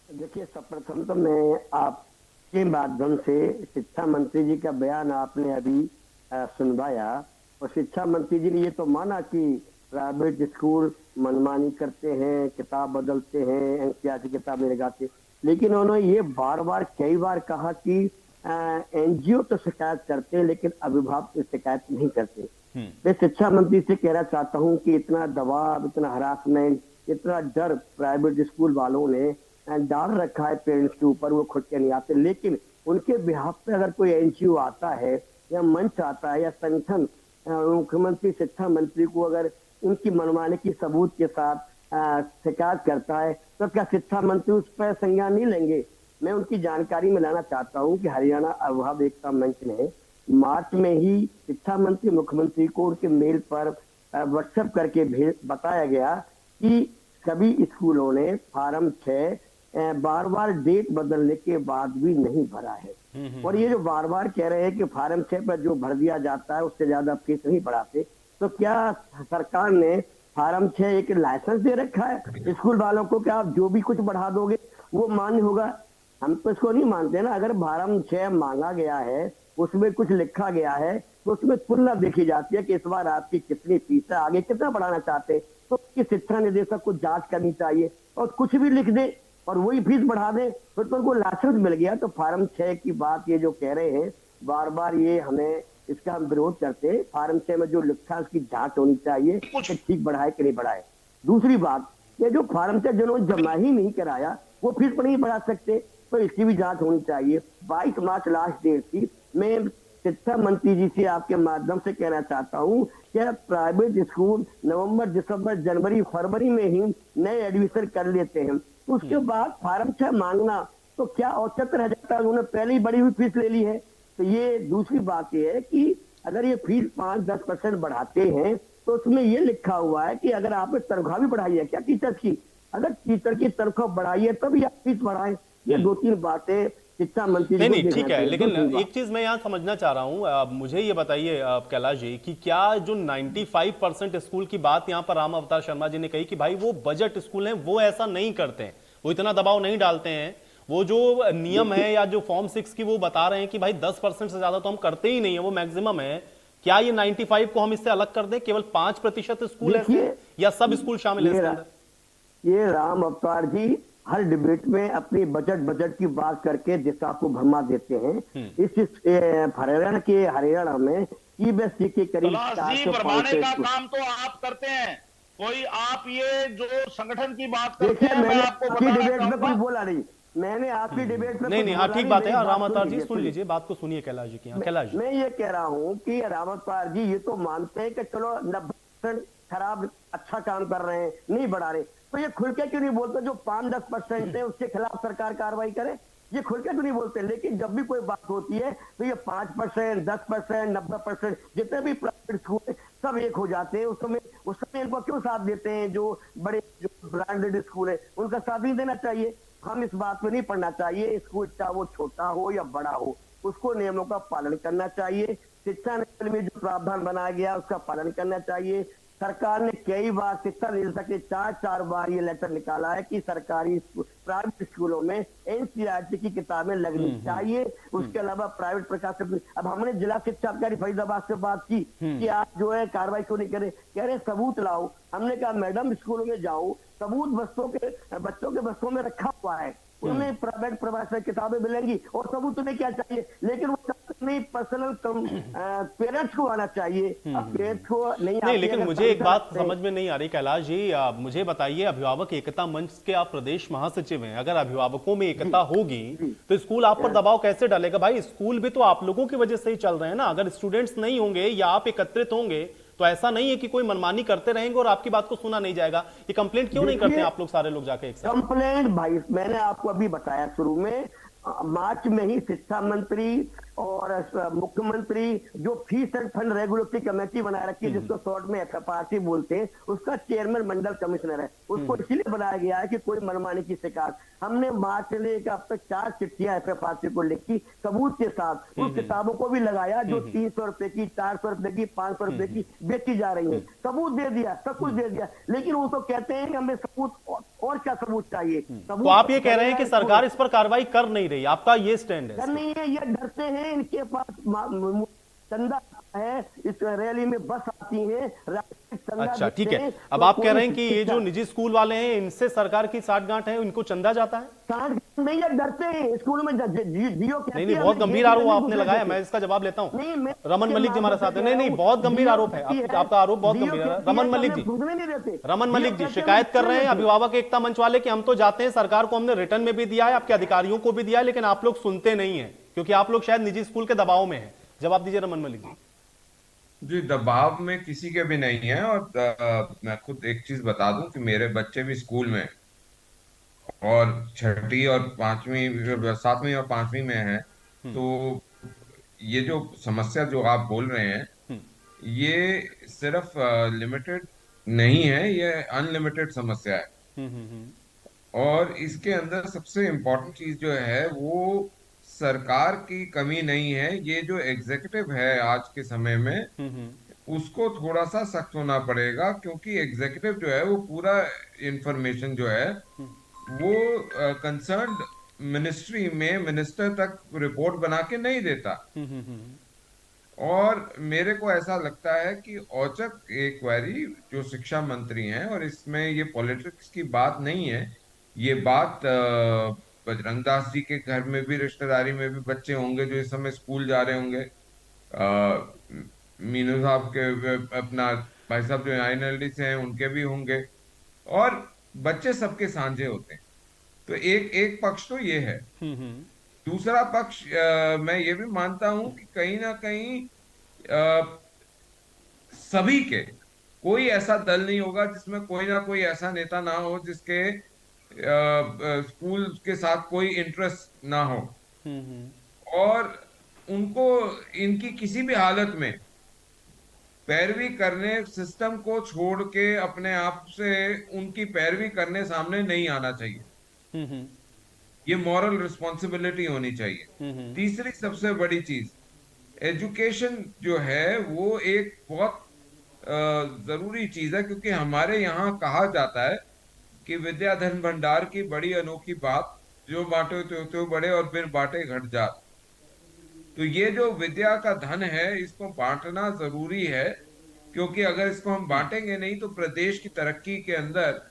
[SPEAKER 16] देखिए, सर्वप्रथम तो मैं आपके माध्यम से शिक्षा मंत्री जी का बयान आपने अभी सुनवाया, और शिक्षा मंत्री जी ने ये तो माना कि प्राइवेट स्कूल मनमानी करते हैं, किताब बदलते हैं, एनसीईआरटी किताबें लगाते, लेकिन उन्होंने ये बार बार कई बार कहा कि एनजीओ तो शिकायत करते हैं लेकिन अभिभावक शिकायत नहीं करते। मैं शिक्षा मंत्री से कहना चाहता हूं कि इतना दबाव, इतना हरासमेंट, इतना डर प्राइवेट स्कूल वालों ने डाल रखा है पेरेंट्स के ऊपर, वो खुद के नहीं आते, लेकिन उनके बिहाफ पे अगर कोई एनजीओ आता है या मंच आता है या संगठन मुख्यमंत्री शिक्षा मंत्री को अगर उनकी मनमानी की सबूत के साथ शिकायत करता है, तो क्या शिक्षा मंत्री उस पर संज्ञान नहीं लेंगे? मैं उनकी जानकारी में लाना चाहता हूं कि हरियाणा अभिभावक एकता मंच ने मार्च में ही शिक्षा मंत्री मुख्यमंत्री को उनके मेल पर व्हाट्सएप करके बताया गया कि सभी स्कूलों ने फॉर्म 6 बार बार डेट बदलने के बाद भी नहीं भरा है। और ये जो बार बार कह रहे हैं कि फॉर्म 6 पर जो भर दिया जाता है उससे ज्यादा फीस नहीं बढ़ाते, तो क्या सरकार ने फॉर्म 6 एक लाइसेंस दे रखा है स्कूल वालों को कि आप जो भी कुछ बढ़ा दोगे वो मान्य होगा? हम तो इसको नहीं मानते ना। अगर फॉर्म 6 मांगा गया है, उसमें कुछ लिखा गया है, तो उसमें तुलना देखी जाती है कि इस बार आपकी कितनी फीस है, आगे कितना बढ़ाना चाहते हैं, तो शिक्षा निदेशक को जांच करनी चाहिए। और कुछ भी लिख दे और वही फीस बढ़ा दे तो उनको लाइसेंस मिल गया। तो फॉर्म 6 की बात ये जो कह रहे हैं बार बार, ये हमें इसका हम विरोध करते हैं। फॉर्म 6 में जो लिखा है उसकी जांच होनी चाहिए कि ठीक बढ़ाए कि नहीं बढ़ाए। दूसरी बात, ये जो फॉर्म 6 जिन्होंने जमा ही नहीं कराया वो फीस पर नहीं बढ़ा सकते, तो इसकी भी जांच होनी चाहिए। 22 मार्च लास्ट डेट थी। मैं शिक्षा मंत्री जी से आपके माध्यम से कहना चाहता हूँ कि प्राइवेट स्कूल नवंबर, दिसंबर, जनवरी, फरवरी में ही नए एडमिशन कर लेते हैं, तो उसके बाद फॉर्म 6 मांगना तो क्या औचित्य रह जाता है? उन्होंने पहले ही बड़ी हुई फीस ले ली है। तो ये दूसरी बात ये है कि अगर ये फीस 5-10% बढ़ाते हैं तो उसमें ये लिखा हुआ है कि अगर आपने तनख्वाह भी बढ़ाई है क्या टीचर्स की, अगर टीचर की तनख्वाह बढ़ाई है तभी आप फीस बढ़ाएं। ये 2-3 बातें शिक्षा मंत्री
[SPEAKER 1] नहीं ठीक है, लेकिन एक चीज मैं यहाँ समझना चाह रहा हूँ, मुझे ये बताइए कैलाश जी कि क्या जो 95% स्कूल की बात यहाँ पर राम अवतार शर्मा जी ने कही कि भाई वो बजट स्कूल हैं, वो ऐसा नहीं करते हैं, वो इतना दबाव नहीं डालते हैं, वो जो नियम है या जो फॉर्म 6 की वो बता रहे हैं कि भाई 10% से ज्यादा तो हम करते ही नहीं है, वो मैक्सिमम है, क्या ये 95 को हम इससे अलग कर दें? केवल 5% स्कूल ऐसे या सब स्कूल शामिल है इसके अंदर?
[SPEAKER 16] ये राम अवतार जी हर डिबेट में अपनी बजट की बात करके दिशा को भरमा देते हैं। इस हरियाणा में सीबीएसई के करीब
[SPEAKER 15] 400-500 का काम तो आप करते हैं, कोई आप ये जो संगठन की बात करते हैं,
[SPEAKER 16] मैंने आपकी डिबेट में कुछ बोला नहीं, मैंने आपकी डिबेट में
[SPEAKER 1] नहीं, हाँ ठीक बात है। राम अवतार जी सुन लीजिए, बात को सुनिए कैलाश जी की। कैलाश जी,
[SPEAKER 16] मैं ये कह रहा हूँ कि राम अवतार जी ये तो मानते हैं कि चलो 90% खराब अच्छा काम कर रहे हैं, नहीं बढ़ा रहे, तो ये खुल के क्यों नहीं बोलते जो 5-10% है उसके खिलाफ सरकार कार्रवाई करे? ये खुल के क्यों नहीं बोलते? लेकिन जब भी कोई बात होती है तो ये 5%, 10%, 90% जितने भी प्राइवेट स्कूल सब एक हो जाते हैं। उस समय इनको क्यों साथ देते हैं? जो बड़े जो ब्रांडेड स्कूल है उनका साथ नहीं देना चाहिए। हम इस बात पे नहीं पढ़ना चाहिए, स्कूल चाहे वो छोटा हो या बड़ा हो, उसको नियमों का पालन करना चाहिए। शिक्षा नीति में जो प्रावधान बनाया गया उसका पालन करना चाहिए। सरकार ने कई बार शिक्षा निदेशक ने 4 बार ये लेटर निकाला है कि सरकारी प्राइवेट स्कूलों में एनसीईआरटी की किताबें लगनी चाहिए। उसके अलावा प्राइवेट प्रकाशक, अब हमने जिला शिक्षा अधिकारी फरीदाबाद से बात की कि आप जो है कार्रवाई क्यों नहीं करें, कह रहे सबूत लाओ। हमने कहा मैडम स्कूलों में जाओ, सबूत बच्चों के बस्तों में रखा हुआ है, उनमें प्राइवेट प्रकाशक किताबें मिलेंगी और सबूत तुम्हें क्या चाहिए, लेकिन वो नहीं अपनी पर्सनल पेरेंट्स को आना चाहिए। अब पेरेंट्स को
[SPEAKER 1] नहीं, लेकिन मुझे एक बात समझ में नहीं आ रही कैलाश जी, मुझे बताइए, अभिभावक एकता मंच के आप प्रदेश महासचिव हैं, अगर अभिभावकों में एकता होगी तो स्कूल आप पर दबाव कैसे डालेगा? भाई स्कूल भी तो आप लोगों की वजह से ही चल रहे हैं ना। अगर स्टूडेंट्स नहीं होंगे या आप एकत्रित होंगे तो ऐसा नहीं है कि कोई मनमानी करते रहेंगे और आपकी बात को सुना नहीं जाएगा। ये कंप्लेंट क्यों नहीं करते आप लोग सारे लोग जाके एक साथ?
[SPEAKER 16] कंप्लेंट भाई मैंने आपको अभी बताया शुरू में, मार्च में ही शिक्षा मंत्री और मुख्यमंत्री जो fees end fund regulatory committee बना रखी है, जिसको शॉर्ट में एफएफआरसी बोलते हैं, उसका चेयरमैन मंडल कमिश्नर है। उसको इसीलिए बनाया गया है कि कोई मनमानी की शिकायत। हमने मार्च से लेकर अब तक 4 चिट्ठियां एफएफआरसी को लिखी सबूत के साथ। उस किताबों को भी लगाया जो 300 रुपए की, 400 रुपए की, 500 रुपए की बेची जा रही है। सबूत दे दिया, सब कुछ दे दिया, लेकिन वो तो कहते हैं कि हमें सबूत और क्या सबूत चाहिए।
[SPEAKER 1] तो आप ये कह रहे हैं कि सरकार इस पर कार्रवाई कर नहीं रही, आपका ये स्टैंड है?
[SPEAKER 16] कर नहीं है, ये डरते हैं, इनके पास चंदा है, इस रैली में बस आती है।
[SPEAKER 1] अच्छा ठीक है, अब आप कह रहे हैं कि ये जो निजी स्कूल वाले हैं इनसे सरकार की साठगांठ है, इनको चंदा जाता है?
[SPEAKER 16] साठगांठ नहीं है, डरते हैं स्कूल में जियो।
[SPEAKER 1] नहीं, बहुत गंभीर आरोप आपने लगाया, मैं इसका जवाब लेता हूँ। रमन मलिक जी हमारे साथ है। नहीं, बहुत गंभीर आरोप है आपका, आरोप बहुत गंभीर है। रमन मलिक जी, रमन मलिक जी शिकायत कर रहे हैं अभिभावक एकता मंच वाले कि हम तो जाते हैं, सरकार को हमने रिटर्न में भी दिया है, आपके अधिकारियों को भी दिया है, लेकिन आप लोग सुनते नहीं है क्योंकि आप लोग शायद निजी स्कूल के दबाव में है। जवाब दीजिए रमन मलिक जी।
[SPEAKER 17] जी, दबाव में किसी के भी नहीं है। और मैं खुद एक चीज बता दूं कि मेरे बच्चे भी स्कूल में और 6वीं और 5वीं, 7वीं और 5वीं में है। तो ये जो समस्या जो आप बोल रहे हैं ये सिर्फ लिमिटेड नहीं है, ये अनलिमिटेड समस्या है। और इसके अंदर सबसे इम्पोर्टेंट चीज जो है वो सरकार की कमी नहीं है, ये जो एग्जीक्यूटिव है आज के समय में उसको थोड़ा सा सख्त होना पड़ेगा, क्योंकि एग्जीक्यूटिव जो है वो पूरा इंफॉर्मेशन जो है वो कंसर्न्ड मिनिस्ट्री में मिनिस्टर तक रिपोर्ट बना के नहीं देता। और मेरे को ऐसा लगता है कि औचक एक क्वेरी जो शिक्षा मंत्री हैं, और इसमें ये पॉलिटिक्स की बात नहीं है, ये बात बजरंग दास जी के घर में भी, रिश्तेदारी में भी बच्चे होंगे जो इस समय स्कूल जा रहे होंगे। मीनू साहब के, अपना भाई साहब जो INLD से हैं उनके भी होंगे, और बच्चे सबके साझे होते हैं। तो एक पक्ष तो ये है। दूसरा पक्ष मैं ये भी मानता हूं कि कहीं ना कहीं सभी के, कोई ऐसा दल नहीं होगा जिसमें कोई ना कोई ऐसा नेता ना हो जिसके स्कूल के साथ कोई इंटरेस्ट ना हो, और उनको इनकी किसी भी हालत में पैरवी करने, सिस्टम को छोड़ के अपने आप से उनकी पैरवी करने सामने नहीं आना चाहिए। ये मॉरल रिस्पॉन्सिबिलिटी होनी चाहिए। तीसरी सबसे बड़ी चीज, एजुकेशन जो है वो एक बहुत जरूरी चीज है, क्योंकि हमारे यहाँ कहा जाता है कि विद्या धन भंडार की बड़ी अनोखी बात, जो बांटे तो बड़े और फिर बांटे घट जात। तो ये जो विद्या का धन है इसको बांटना जरूरी है, क्योंकि अगर इसको हम बांटेंगे नहीं तो प्रदेश की तरक्की के अंदर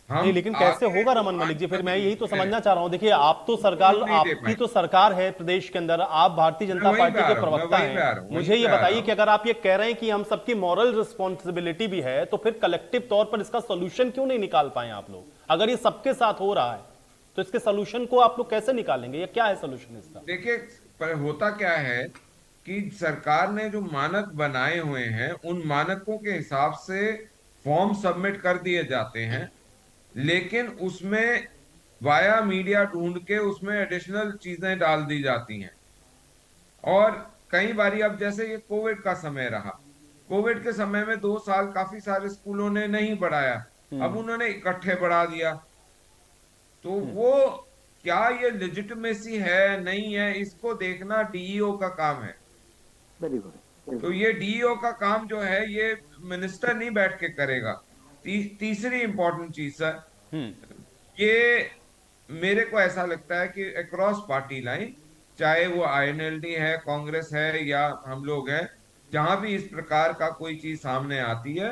[SPEAKER 17] हम
[SPEAKER 1] नहीं, लेकिन कैसे होगा रमन मलिक जी? फिर मैं यही तो समझना चाह रहा हूं। देखिए, आप तो सरकार, आपकी तो सरकार है प्रदेश के अंदर, आप भारतीय जनता पार्टी के प्रवक्ता हैं। मुझे ये बताइए कि अगर आप ये कह रहे हैं कि हम सबकी मॉरल रिस्पॉन्सिबिलिटी भी है, तो फिर कलेक्टिव तौर पर इसका सोल्यूशन क्यों नहीं निकाल पाए आप लोग? अगर ये सबके साथ हो रहा है तो इसके सोल्यूशन को आप लोग कैसे निकालेंगे, या क्या है सोल्यूशन इसका?
[SPEAKER 17] देखिए, पर होता क्या है कि सरकार ने जो मानक बनाए हुए हैं उन मानकों के हिसाब से फॉर्म सबमिट कर दिए जाते हैं, लेकिन उसमें वाया मीडिया ढूंढ के उसमें एडिशनल चीजें डाल दी जाती हैं। और कई बारी, अब जैसे ये कोविड का समय रहा, कोविड के समय में 2 साल काफी सारे स्कूलों ने नहीं बढ़ाया, अब उन्होंने इकट्ठे बढ़ा दिया। तो वो क्या ये लेजिटिमेसी है नहीं है, इसको देखना DEO का काम है। तो ये DEO का काम जो है ये मिनिस्टर नहीं बैठ के करेगा। तीसरी इंपॉर्टेंट चीज है, ये मेरे को ऐसा लगता है कि अक्रॉस पार्टी लाइन, चाहे वो INLD है, कांग्रेस है, या हम लोग हैं, जहां भी इस प्रकार का कोई चीज सामने आती है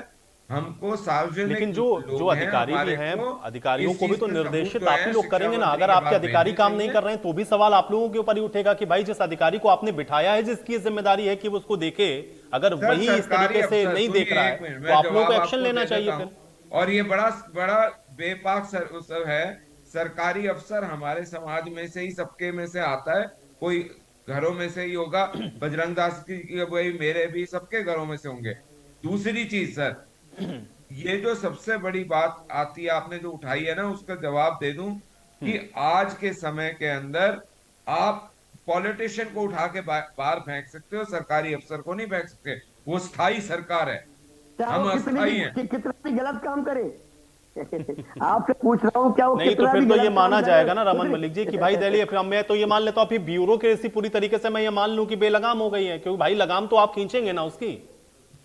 [SPEAKER 17] हमको सार्वजनिक
[SPEAKER 1] लेकिन जो
[SPEAKER 17] लोग
[SPEAKER 1] अधिकारी भी
[SPEAKER 17] हमारे
[SPEAKER 1] हैं,
[SPEAKER 17] को
[SPEAKER 1] अधिकारियों
[SPEAKER 17] इस
[SPEAKER 1] को भी
[SPEAKER 17] चीज
[SPEAKER 1] तो
[SPEAKER 17] में
[SPEAKER 1] निर्देशित
[SPEAKER 17] सबूत जो
[SPEAKER 1] आप ही
[SPEAKER 17] है
[SPEAKER 1] लोग
[SPEAKER 17] शिक्षा
[SPEAKER 1] करेंगे ना।
[SPEAKER 17] मंत्री
[SPEAKER 1] अगर
[SPEAKER 17] के
[SPEAKER 1] आपके
[SPEAKER 17] पास
[SPEAKER 1] अधिकारी
[SPEAKER 17] भेजने
[SPEAKER 1] काम नहीं
[SPEAKER 17] चाहिए।
[SPEAKER 1] कर रहे हैं तो भी सवाल आप लोगों के ऊपर ही उठेगा कि भाई जिस अधिकारी को आपने बिठाया है, जिसकी ये जिम्मेदारी है कि वो उसको देखे, अगर
[SPEAKER 17] सर,
[SPEAKER 1] वही इस
[SPEAKER 17] सरकारी
[SPEAKER 1] तरीके से
[SPEAKER 17] अफसर,
[SPEAKER 1] नहीं
[SPEAKER 17] सुनिए
[SPEAKER 1] देख रहा
[SPEAKER 17] एक मिनट,
[SPEAKER 1] है
[SPEAKER 17] मैं
[SPEAKER 1] तो आप लोगों को
[SPEAKER 17] जवाब
[SPEAKER 1] एक्शन
[SPEAKER 17] आपको
[SPEAKER 1] लेना
[SPEAKER 17] दे
[SPEAKER 1] चाहिए
[SPEAKER 17] देता
[SPEAKER 1] फिर।
[SPEAKER 17] हूं। और ये बड़ा बड़ा बेपाक सर है, सरकारी अफसर हमारे समाज में से ही, सबके में से आता है, कोई घरों में से ही होगा, बजरंग दास की वही, मेरे भी, सबके घरों में से होंगे। दूसरी चीज सर, ये जो सबसे बड़ी बात आती है, आपने जो उठाई है ना, उसका जवाब दे दूं कि आज के समय के अंदर आप पॉलिटिशियन को उठा के बाहर फेंक सकते हो, सरकारी अफसर को नहीं फेंक सकते। वो स्थायी सरकार है, हम अस्थायी हैं।
[SPEAKER 16] कितना भी गलत काम करे आपसे पूछ रहा हूँ, क्या वो
[SPEAKER 1] नहीं तो
[SPEAKER 16] कितना
[SPEAKER 1] फिर
[SPEAKER 16] भी
[SPEAKER 1] तो
[SPEAKER 16] गलत
[SPEAKER 1] ये
[SPEAKER 16] काम
[SPEAKER 1] माना
[SPEAKER 16] करे?
[SPEAKER 1] जाएगा ना रमन मलिक जी कि भाई दिल्ली, फिर मैं तो ये मान लेता हूँ फिर ब्यूरोक्रेसी पूरी तरीके से मैं ये मान लूं कि बेलगाम हो गई है, क्योंकि भाई लगाम तो आप खींचेंगे ना उसकी।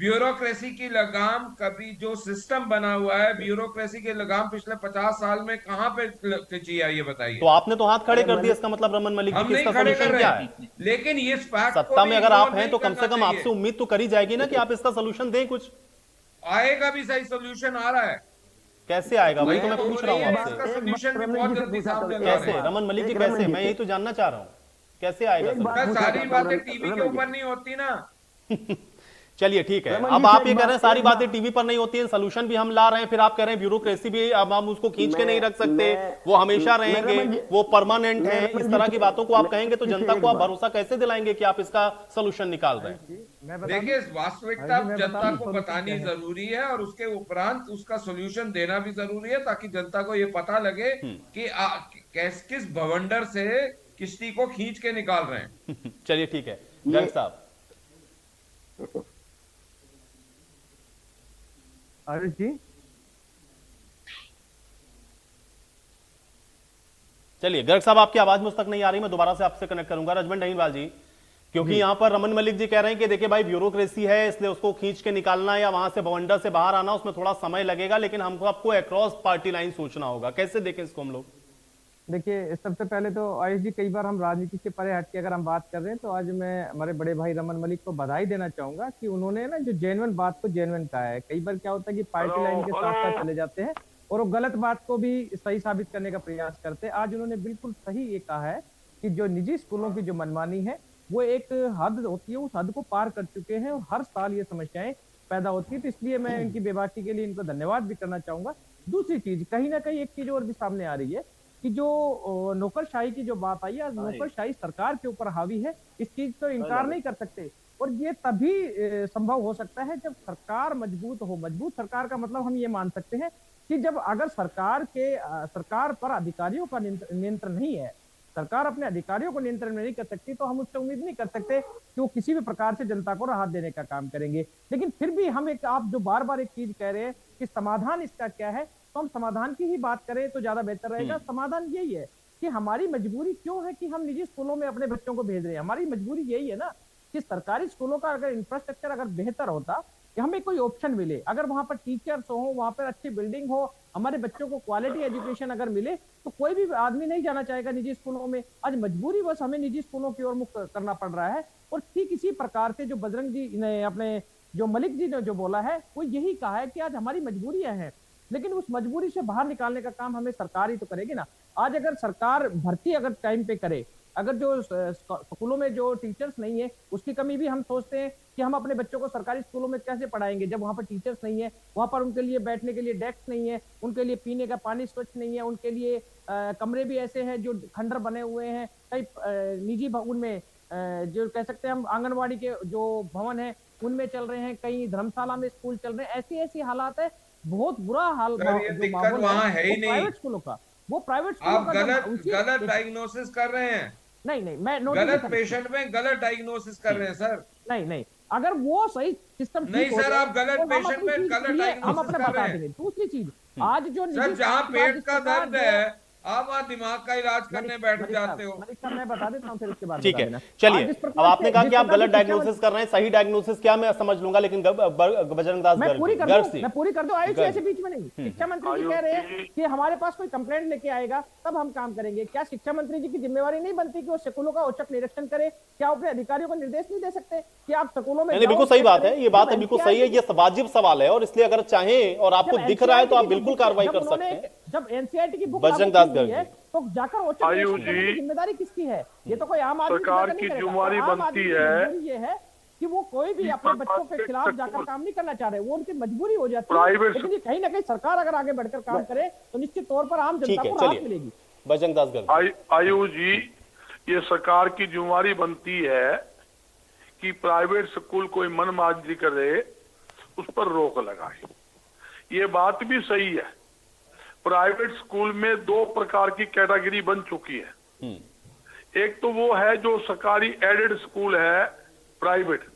[SPEAKER 17] ब्यूरोक्रेसी की लगाम, कभी जो सिस्टम बना हुआ है, ब्यूरोक्रेसी की लगाम पिछले 50 साल में कहां पे खींची है, ये बताइए।
[SPEAKER 1] तो आपने तो हाथ खड़े कर दिए, इसका मतलब रमन मलिक जी
[SPEAKER 17] हम
[SPEAKER 1] कि
[SPEAKER 17] नहीं
[SPEAKER 1] इसका
[SPEAKER 17] खड़े कर
[SPEAKER 1] सोल्यूशन
[SPEAKER 17] रहे
[SPEAKER 1] क्या
[SPEAKER 17] हैं,
[SPEAKER 1] है?
[SPEAKER 17] लेकिन इस फैक्ट को
[SPEAKER 1] सत्ता
[SPEAKER 17] भी
[SPEAKER 1] में अगर
[SPEAKER 17] इग्नोर
[SPEAKER 1] आप हैं
[SPEAKER 17] नहीं
[SPEAKER 1] तो कम से
[SPEAKER 17] करना
[SPEAKER 1] कम आपसे
[SPEAKER 17] चाहिए।
[SPEAKER 1] उम्मीद तो करी जाएगी ना कि आप इसका सोल्यूशन दें कुछ।
[SPEAKER 17] आएगा भी, सही सोल्यूशन आ रहा है।
[SPEAKER 1] कैसे आएगा, वही तो मैं पूछ रहा हूँ आपसे।
[SPEAKER 17] सोल्यूशन भी बहुत जल्दी सामने ला रहे
[SPEAKER 1] कैसे
[SPEAKER 17] हैं।
[SPEAKER 1] रमन मलिक जी, कैसे? मैं यही तो जानना चाह रहा हूँ, कैसे आएगा solution?
[SPEAKER 17] सारी बातें टीवी के ऊपर नहीं होती ना।
[SPEAKER 1] चलिए ठीक है, अब आप ये कह रहे हैं सारी बातें टीवी पर नहीं होती हैं, सोल्यूशन भी हम ला रहे हैं, फिर आप कह रहे हैं ब्यूरोक्रेसी भी अब हम उसको खींच के नहीं रख सकते, वो हमेशा रहेंगे, वो परमानेंट है। इस तरह की बातों को आप कहेंगे तो जनता को आप भरोसा कैसे दिलाएंगे कि आप इसका सोल्यूशन निकाल रहे हैं?
[SPEAKER 17] देखिए, वास्तविकता जनता को बतानी जरूरी है और उसके उपरांत उसका सोल्यूशन देना भी जरूरी है, ताकि जनता को ये पता लगे कि किस भवंडर से किश्ती को खींच के निकाल रहे हैं।
[SPEAKER 1] चलिए ठीक है, गर्ग साहब।
[SPEAKER 18] आयुष जी,
[SPEAKER 1] चलिए गर्ग साहब, आपकी आवाज मुझ तक नहीं आ रही, मैं दोबारा से आपसे कनेक्ट करूंगा रजमन अहीरवाल जी, क्योंकि यहां पर रमन मलिक जी कह रहे हैं कि देखिए भाई ब्यूरोक्रेसी है, इसलिए उसको खींच के निकालना या वहां से भवंडर से बाहर आना, उसमें थोड़ा समय लगेगा, लेकिन हमको आपको अक्रॉस पार्टी लाइन सोचना होगा। कैसे देखें इसको हम लोग?
[SPEAKER 18] देखिए, सबसे पहले तो आयुष जी, कई बार हम राजनीति से परे हट के अगर हम बात कर रहे हैं तो आज मैं हमारे बड़े भाई रमन मलिक को बधाई देना चाहूंगा कि उन्होंने ना जो जेन्युइन बात को जेन्युइन कहा है। कई बार क्या होता है कि पार्टी लाइन के साथ साथ चले जाते हैं और वो गलत बात को भी सही साबित करने का प्रयास करते हैं। आज उन्होंने बिल्कुल सही ये कहा है कि जो निजी स्कूलों की जो मनमानी है वो एक हद होती है, उस हद को पार कर चुके हैं और हर साल ये समस्याएं पैदा होती है। तो इसलिए मैं इनकी बेबाकी के लिए इनको धन्यवाद भी करना चाहूंगा। दूसरी चीज, कहीं ना कहीं एक चीज और भी सामने आ रही है कि जो नौकरशाही की जो बात आई है, नौकरशाही सरकार के ऊपर हावी है, इस चीज तो इनकार नहीं कर सकते। और ये तभी संभव हो सकता है जब सरकार मजबूत हो। मजबूत सरकार का मतलब हम ये मान सकते हैं कि जब अगर सरकार पर अधिकारियों का नियंत्रण नहीं है, सरकार अपने अधिकारियों को नियंत्रण में नहीं कर सकती, तो हम उससे उम्मीद नहीं कर सकते कि वो किसी भी प्रकार से जनता को राहत देने का काम करेंगे। लेकिन फिर भी हम आप जो बार बार एक चीज कह रहे हैं कि समाधान इसका क्या है, तो हम समाधान की ही बात करें तो ज्यादा बेहतर रहेगा। समाधान यही है कि हमारी मजबूरी क्यों है कि हम निजी स्कूलों में अपने बच्चों को भेज रहे हैं। हमारी मजबूरी यही है ना कि सरकारी स्कूलों का अगर इंफ्रास्ट्रक्चर अगर बेहतर होता, कि हमें कोई ऑप्शन मिले, अगर वहां पर टीचर्स हो, वहां पर अच्छी बिल्डिंग हो, हमारे बच्चों को क्वालिटी एजुकेशन अगर मिले, तो कोई भी आदमी नहीं जाना चाहेगा निजी स्कूलों में। आज मजबूरी बस हमें निजी स्कूलों की ओर मुख करना पड़ रहा है। और ठीक इसी प्रकार से जो बजरंग जी ने, अपने जो मलिक जी ने जो बोला है, वो यही कहा है कि आज हमारी मजबूरियां हैं, लेकिन उस मजबूरी से बाहर निकालने का काम हमें सरकार ही तो करेगी ना। आज अगर सरकार भर्ती अगर टाइम पे करे, अगर जो स्कूलों में जो टीचर्स नहीं है उसकी कमी भी हम सोचते हैं कि हम अपने बच्चों को सरकारी स्कूलों में कैसे पढ़ाएंगे जब वहां पर टीचर्स नहीं है, वहां पर उनके लिए बैठने के लिए डेस्क नहीं है, उनके लिए पीने का पानी स्वच्छ नहीं है, उनके लिए कमरे भी ऐसे हैं जो खंडर बने हुए हैं। कई निजी भवन में जो कह सकते हैं हम आंगनबाड़ी के जो भवन है उनमें चल रहे हैं, कई धर्मशाला में स्कूल चल रहे हैं। ऐसी ऐसी हालात है, बहुत बुरा हाल
[SPEAKER 17] दिक्कत वहाँ है ही नहीं।
[SPEAKER 18] प्राइवेट स्कूलों का, वो प्राइवेट स्कूलों
[SPEAKER 17] आप गलत डायग्नोसिस कर रहे हैं।
[SPEAKER 18] नहीं, मैं
[SPEAKER 17] गलत पेशेंट में गलत डायग्नोसिस कर रहे हैं सर।
[SPEAKER 18] नहीं, अगर वो सही सिस्टम
[SPEAKER 17] नहीं सर, आप गलत पेशेंट में गलत डायग्नोसिस कर रहे हैं।
[SPEAKER 18] दूसरी चीज, आज जो
[SPEAKER 17] सर जहाँ पेट का दर्द है आप वहाँ दिमाग का इलाज करने बैठ जाते हो।
[SPEAKER 18] मलिक साहब मैं बता देता हूँ, फिर उसके बाद
[SPEAKER 1] ठीक
[SPEAKER 18] बता
[SPEAKER 1] है,
[SPEAKER 18] देना।
[SPEAKER 1] चलिए।
[SPEAKER 18] जिस
[SPEAKER 1] अब
[SPEAKER 18] प्रकार
[SPEAKER 1] आपने
[SPEAKER 18] से-
[SPEAKER 1] कहा
[SPEAKER 18] जिस
[SPEAKER 1] कि आप
[SPEAKER 18] प्रकार
[SPEAKER 1] गलत
[SPEAKER 18] से शिक्षा
[SPEAKER 1] डायग्नोसिस कर रहे हैं, सही डायग्नोसिस क्या मैं समझ लूंगा, लेकिन बजरंग दास
[SPEAKER 18] मैं पूरी कर दूं, मैं पूरी कर दूं आयुष जी,
[SPEAKER 1] गर्ग।
[SPEAKER 18] ऐसे बीच में नहीं। शिक्षा मंत्री जी कह रहे हैं कि हमारे पास कोई कंप्लेंट लेके आएगा तब हम काम करेंगे। क्या शिक्षा मंत्री जी की जिम्मेवारी नहीं बनती कि वो स्कूलों का औचक निरीक्षण करे? क्या अपने अधिकारियों को निर्देश नहीं दे सकते कि आप स्कूलों में
[SPEAKER 1] नहीं, बिल्कुल सही बात है, ये बात है, बिल्कुल सही है, ये वाजिब सवाल है, और इसलिए अगर चाहें और आपको दिख रहा है तो आप बिल्कुल कार्रवाई कर सकते हैं।
[SPEAKER 18] जब एनसीईआरटी की बुक
[SPEAKER 1] बजरंग दास गर्ग
[SPEAKER 18] है तो जाकर औचक निरीक्षण करने की जिम्मेदारी किसकी है? ये तो कोई आम आदमी
[SPEAKER 19] सरकार की जिम्मेदारी बनती है।
[SPEAKER 18] ये है कि वो कोई भी अपने बच्चों के खिलाफ जाकर काम नहीं करना चाह रहे, वो उनकी मजबूरी हो जाती है। लेकिन ये कहीं ना कहीं सरकार अगर आगे बढ़कर काम करे तो निश्चित तौर पर आम जनता को राहत मिलेगी।
[SPEAKER 1] बजरंग दास गर्ग।
[SPEAKER 19] आयुष जी, ये सरकार की जिम्मेदारी बनती है कि प्राइवेट स्कूल कोई मनमानी करे उस पर रोक लगाए। ये बात भी सही है। प्राइवेट स्कूल में दो प्रकार की कैटेगरी बन चुकी है। एक तो वो है जो सरकारी एडेड स्कूल है, प्राइवेट,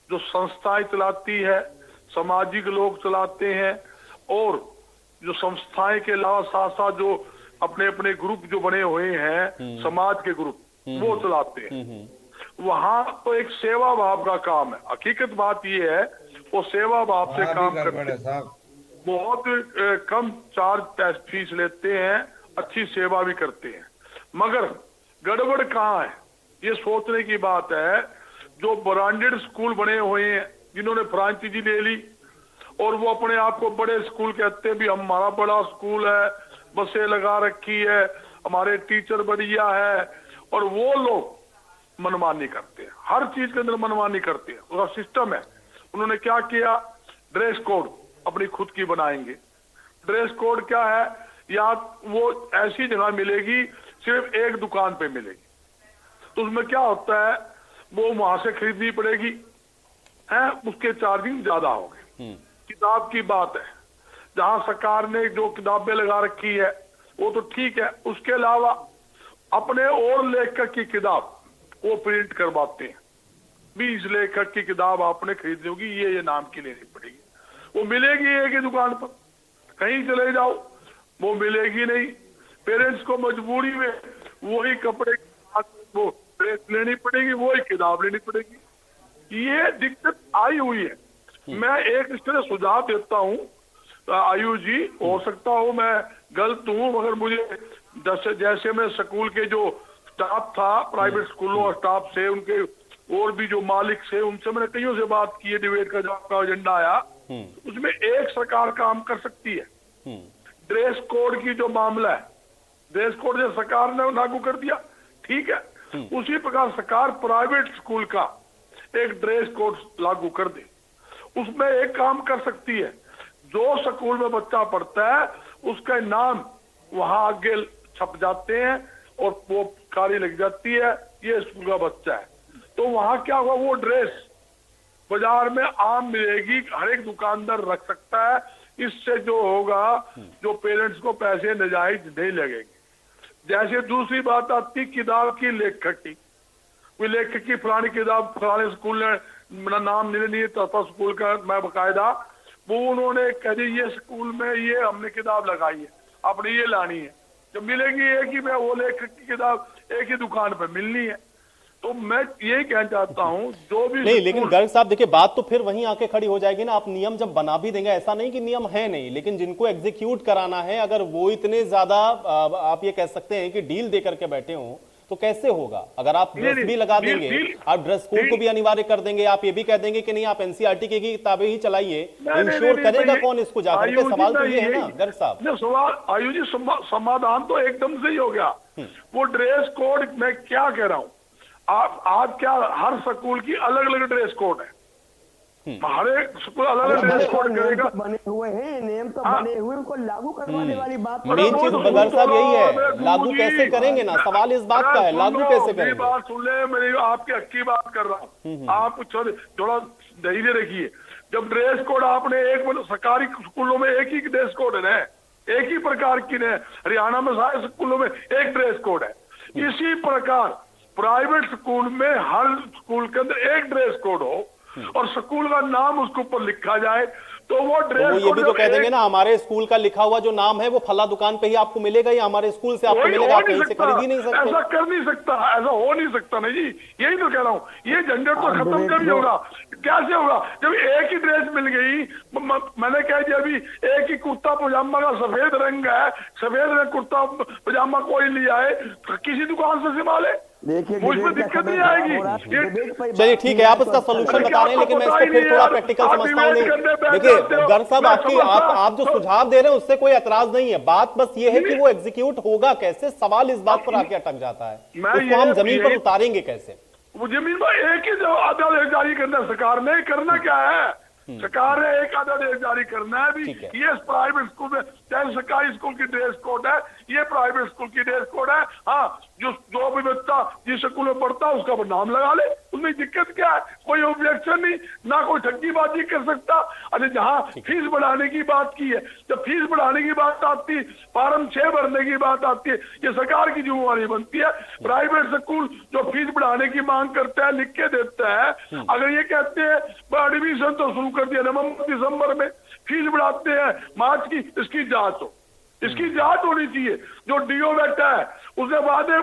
[SPEAKER 19] जो संस्थाएं चलाती है, सामाजिक लोग चलाते हैं, और जो संस्थाएं के अलावा साथ साथ जो अपने अपने ग्रुप जो बने हुए हैं, समाज के ग्रुप, वो चलाते हैं। वहां तो एक सेवा भाव का काम है। हकीकत बात ये है वो सेवा भाव से काम करते हैं, बहुत कम चार्ज फीस लेते हैं, अच्छी सेवा भी करते हैं। मगर गड़बड़ कहाँ है, ये सोचने की बात है। जो ब्रांडेड स्कूल बने हुए हैं, जिन्होंने फ्रांचाइजी ले ली और वो अपने आप को बड़े स्कूल कहते हैं, भी हमारा बड़ा स्कूल है, बसें लगा रखी है, हमारे टीचर बढ़िया है, और वो लोग मनमानी करते हैं, हर चीज के अंदर मनमानी करते हैं। उसका सिस्टम है। उन्होंने क्या किया, ड्रेस कोड अपनी खुद की बनाएंगे। ड्रेस कोड क्या है, या वो ऐसी जगह मिलेगी सिर्फ एक दुकान पे मिलेगी, तो उसमें क्या होता है, वो वहां से खरीदनी पड़ेगी है, उसके चार्जिंग ज्यादा होंगे। किताब की बात है, जहां सरकार ने जो किताबें लगा रखी है वो तो ठीक है, उसके अलावा अपने और लेखक की किताब वो प्रिंट करवाते हैं। 20 लेखक की किताब आपने खरीदनी होगी, ये नाम की लेनी पड़ेगी, वो मिलेगी एक ही दुकान पर। कहीं चले जाओ वो मिलेगी नहीं। पेरेंट्स को मजबूरी में वही कपड़े वो ड्रेस लेनी पड़ेगी, वही किताब लेनी पड़ेगी। ये दिक्कत आई हुई है। मैं एक इस तरह सुझाव देता हूँ आयुष जी, हो सकता हो मैं गलत हूँ, मगर मुझे जैसे मैं स्कूल के जो स्टाफ था, प्राइवेट स्कूलों और स्टाफ से, उनके और भी जो मालिक से, उनसे मैंने कईयों से बात की है। डिबेट का जो आपका एजेंडा आया उसमें एक सरकार काम कर सकती है। ड्रेस कोड की जो मामला है, ड्रेस कोड जो सरकार ने लागू कर दिया, ठीक है, उसी प्रकार सरकार प्राइवेट स्कूल का एक ड्रेस कोड लागू कर दे। उसमें एक काम कर सकती है, जो स्कूल में बच्चा पढ़ता है उसका नाम वहां आगे छप जाते हैं और वो कारी लग जाती है, ये स्कूल का बच्चा है। तो वहां क्या होगा, वो ड्रेस बाजार में आम मिलेगी, हर एक दुकानदार रख सकता है। इससे जो होगा, जो पेरेंट्स को पैसे नाजायज नहीं लगेंगे। जैसे दूसरी बात आती किताब की, लेखक की, कोई लेखक की फलानी किताब फलाने स्कूल ने, मेरा नाम नहीं था स्कूल का, मैं बकायदा वो उन्होंने कह दी ये स्कूल में ये हमने किताब लगाई है, आपने ये लानी है, जब मिलेगी एक ही में वो लेखक की किताब एक ही दुकान पर मिलनी है। तो मैं यही कहना चाहता हूँ जो भी
[SPEAKER 1] नहीं, लेकिन गर्ग साहब देखिए, बात तो फिर वहीं आके खड़ी हो जाएगी ना। आप नियम जब बना भी देंगे, ऐसा नहीं कि नियम है नहीं, लेकिन जिनको एग्जीक्यूट कराना है, अगर वो इतने ज्यादा आप ये कह सकते हैं कि डील दे करके बैठे हो, तो कैसे होगा? अगर आप ड्रेस भी लगा देंगे, आप ड्रेस कोड को भी अनिवार्य कर देंगे, आप ये भी कह देंगे कि नहीं आप एनसीईआरटी की किताबें ही चलाइए, इंश्योर करेगा कौन इसको जाकर के? सवाल तो ये है ना गर्ग साहब।
[SPEAKER 19] सवाल आयुष जी, समाधान तो एकदम से ही हो गया। वो ड्रेस कोड, मैं क्या कह रहा हूँ, आज क्या हर स्कूल की अलग अलग ड्रेस कोड है, हर एक स्कूल अलग अलग ड्रेस कोड करेगा।
[SPEAKER 16] बने हुए हैं नियम, तो बने हुए, उनको लागू करवाने वाली बात
[SPEAKER 1] मेन चीज गर्ग साहब यही है, लागू कैसे करेंगे ना, सवाल इस बात का है, लागू कैसे करेंगे?
[SPEAKER 19] बात सुन ले, मेरी आपकी हक्की बात कर रहा हूँ, आप थोड़ा धैर्य रखिए। जब ड्रेस कोड आपने एक, सरकारी स्कूलों में एक ही ड्रेस कोड है ना, एक ही प्रकार की है, हरियाणा में सारे स्कूलों में एक ड्रेस कोड है। इसी प्रकार प्राइवेट स्कूल में हर स्कूल के अंदर एक ड्रेस कोड हो और स्कूल का नाम उसके ऊपर लिखा जाए, तो वो
[SPEAKER 1] तो
[SPEAKER 19] ड्रेस
[SPEAKER 1] वो ये भी तो कह देंगे ना, हमारे स्कूल का लिखा हुआ जो नाम है वो फला दुकान पे ही आपको मिलेगा, या हमारे स्कूल से आपको मिलेगा, आप कहीं से खरीद ही नहीं सकते।
[SPEAKER 19] ऐसा कर नहीं सकता, ऐसा हो नहीं सकता ना जी, यही तो कह रहा हूँ। ये झंझट तो खत्म कभी होगा, कैसे होगा जब एक ही ड्रेस मिल गई। मैंने कह दिया अभी एक ही कुर्ता पजामा का सफेद रंग है, सफेद रंग कुर्ता पजामा कोई लिया है किसी दुकान से सिमा ले, मुझमें दिक्कत नहीं आएगी।
[SPEAKER 1] चलिए ठीक है, आप इसका सोल्यूशन बता रहे हैं, लेकिन मैं इसको फिर थोड़ा प्रैक्टिकल समझता हूँ। नहीं देखिए गर्ग साहब, आप जो सुझाव दे रहे हैं उससे कोई एतराज नहीं है, बात बस ये है कि वो एग्जीक्यूट होगा कैसे, सवाल इस बात पर आके अटक जाता है, उसको हम जमीन पर उतारेंगे कैसे।
[SPEAKER 19] वो जमीन पर एक ही जो आदेश जारी करना सरकार ने, करना क्या है, सरकार ने एक आदेश जारी करना है। भी ये प्राइवेट स्कूल में चाहे सरकारी स्कूल की ड्रेस कोड है, ये प्राइवेट स्कूल की ड्रेस कोड है। हाँ, जो भी बच्चा जिस स्कूल में पढ़ता है उसका नाम लगा ले, उसमें दिक्कत क्या है, कोई ऑब्जेक्शन नहीं, ना कोई ठग्गीबाजी कर सकता। अरे जहाँ फीस बढ़ाने की बात की है, जब फीस बढ़ाने की बात आती है, फॉर्म 6 भरने की बात आती है, ये सरकार की जिम्मेवारी बनती है। प्राइवेट स्कूल जो फीस बढ़ाने की मांग करता है लिख के देता है, अगर ये कहते हैं एडमिशन तो शुरू कर दिया नवंबर दिसंबर में, फीस बढ़ाते हैं मार्च की, इसकी जांच हो, इसकी जांच होनी चाहिए। जो डीओ बैठा है उसने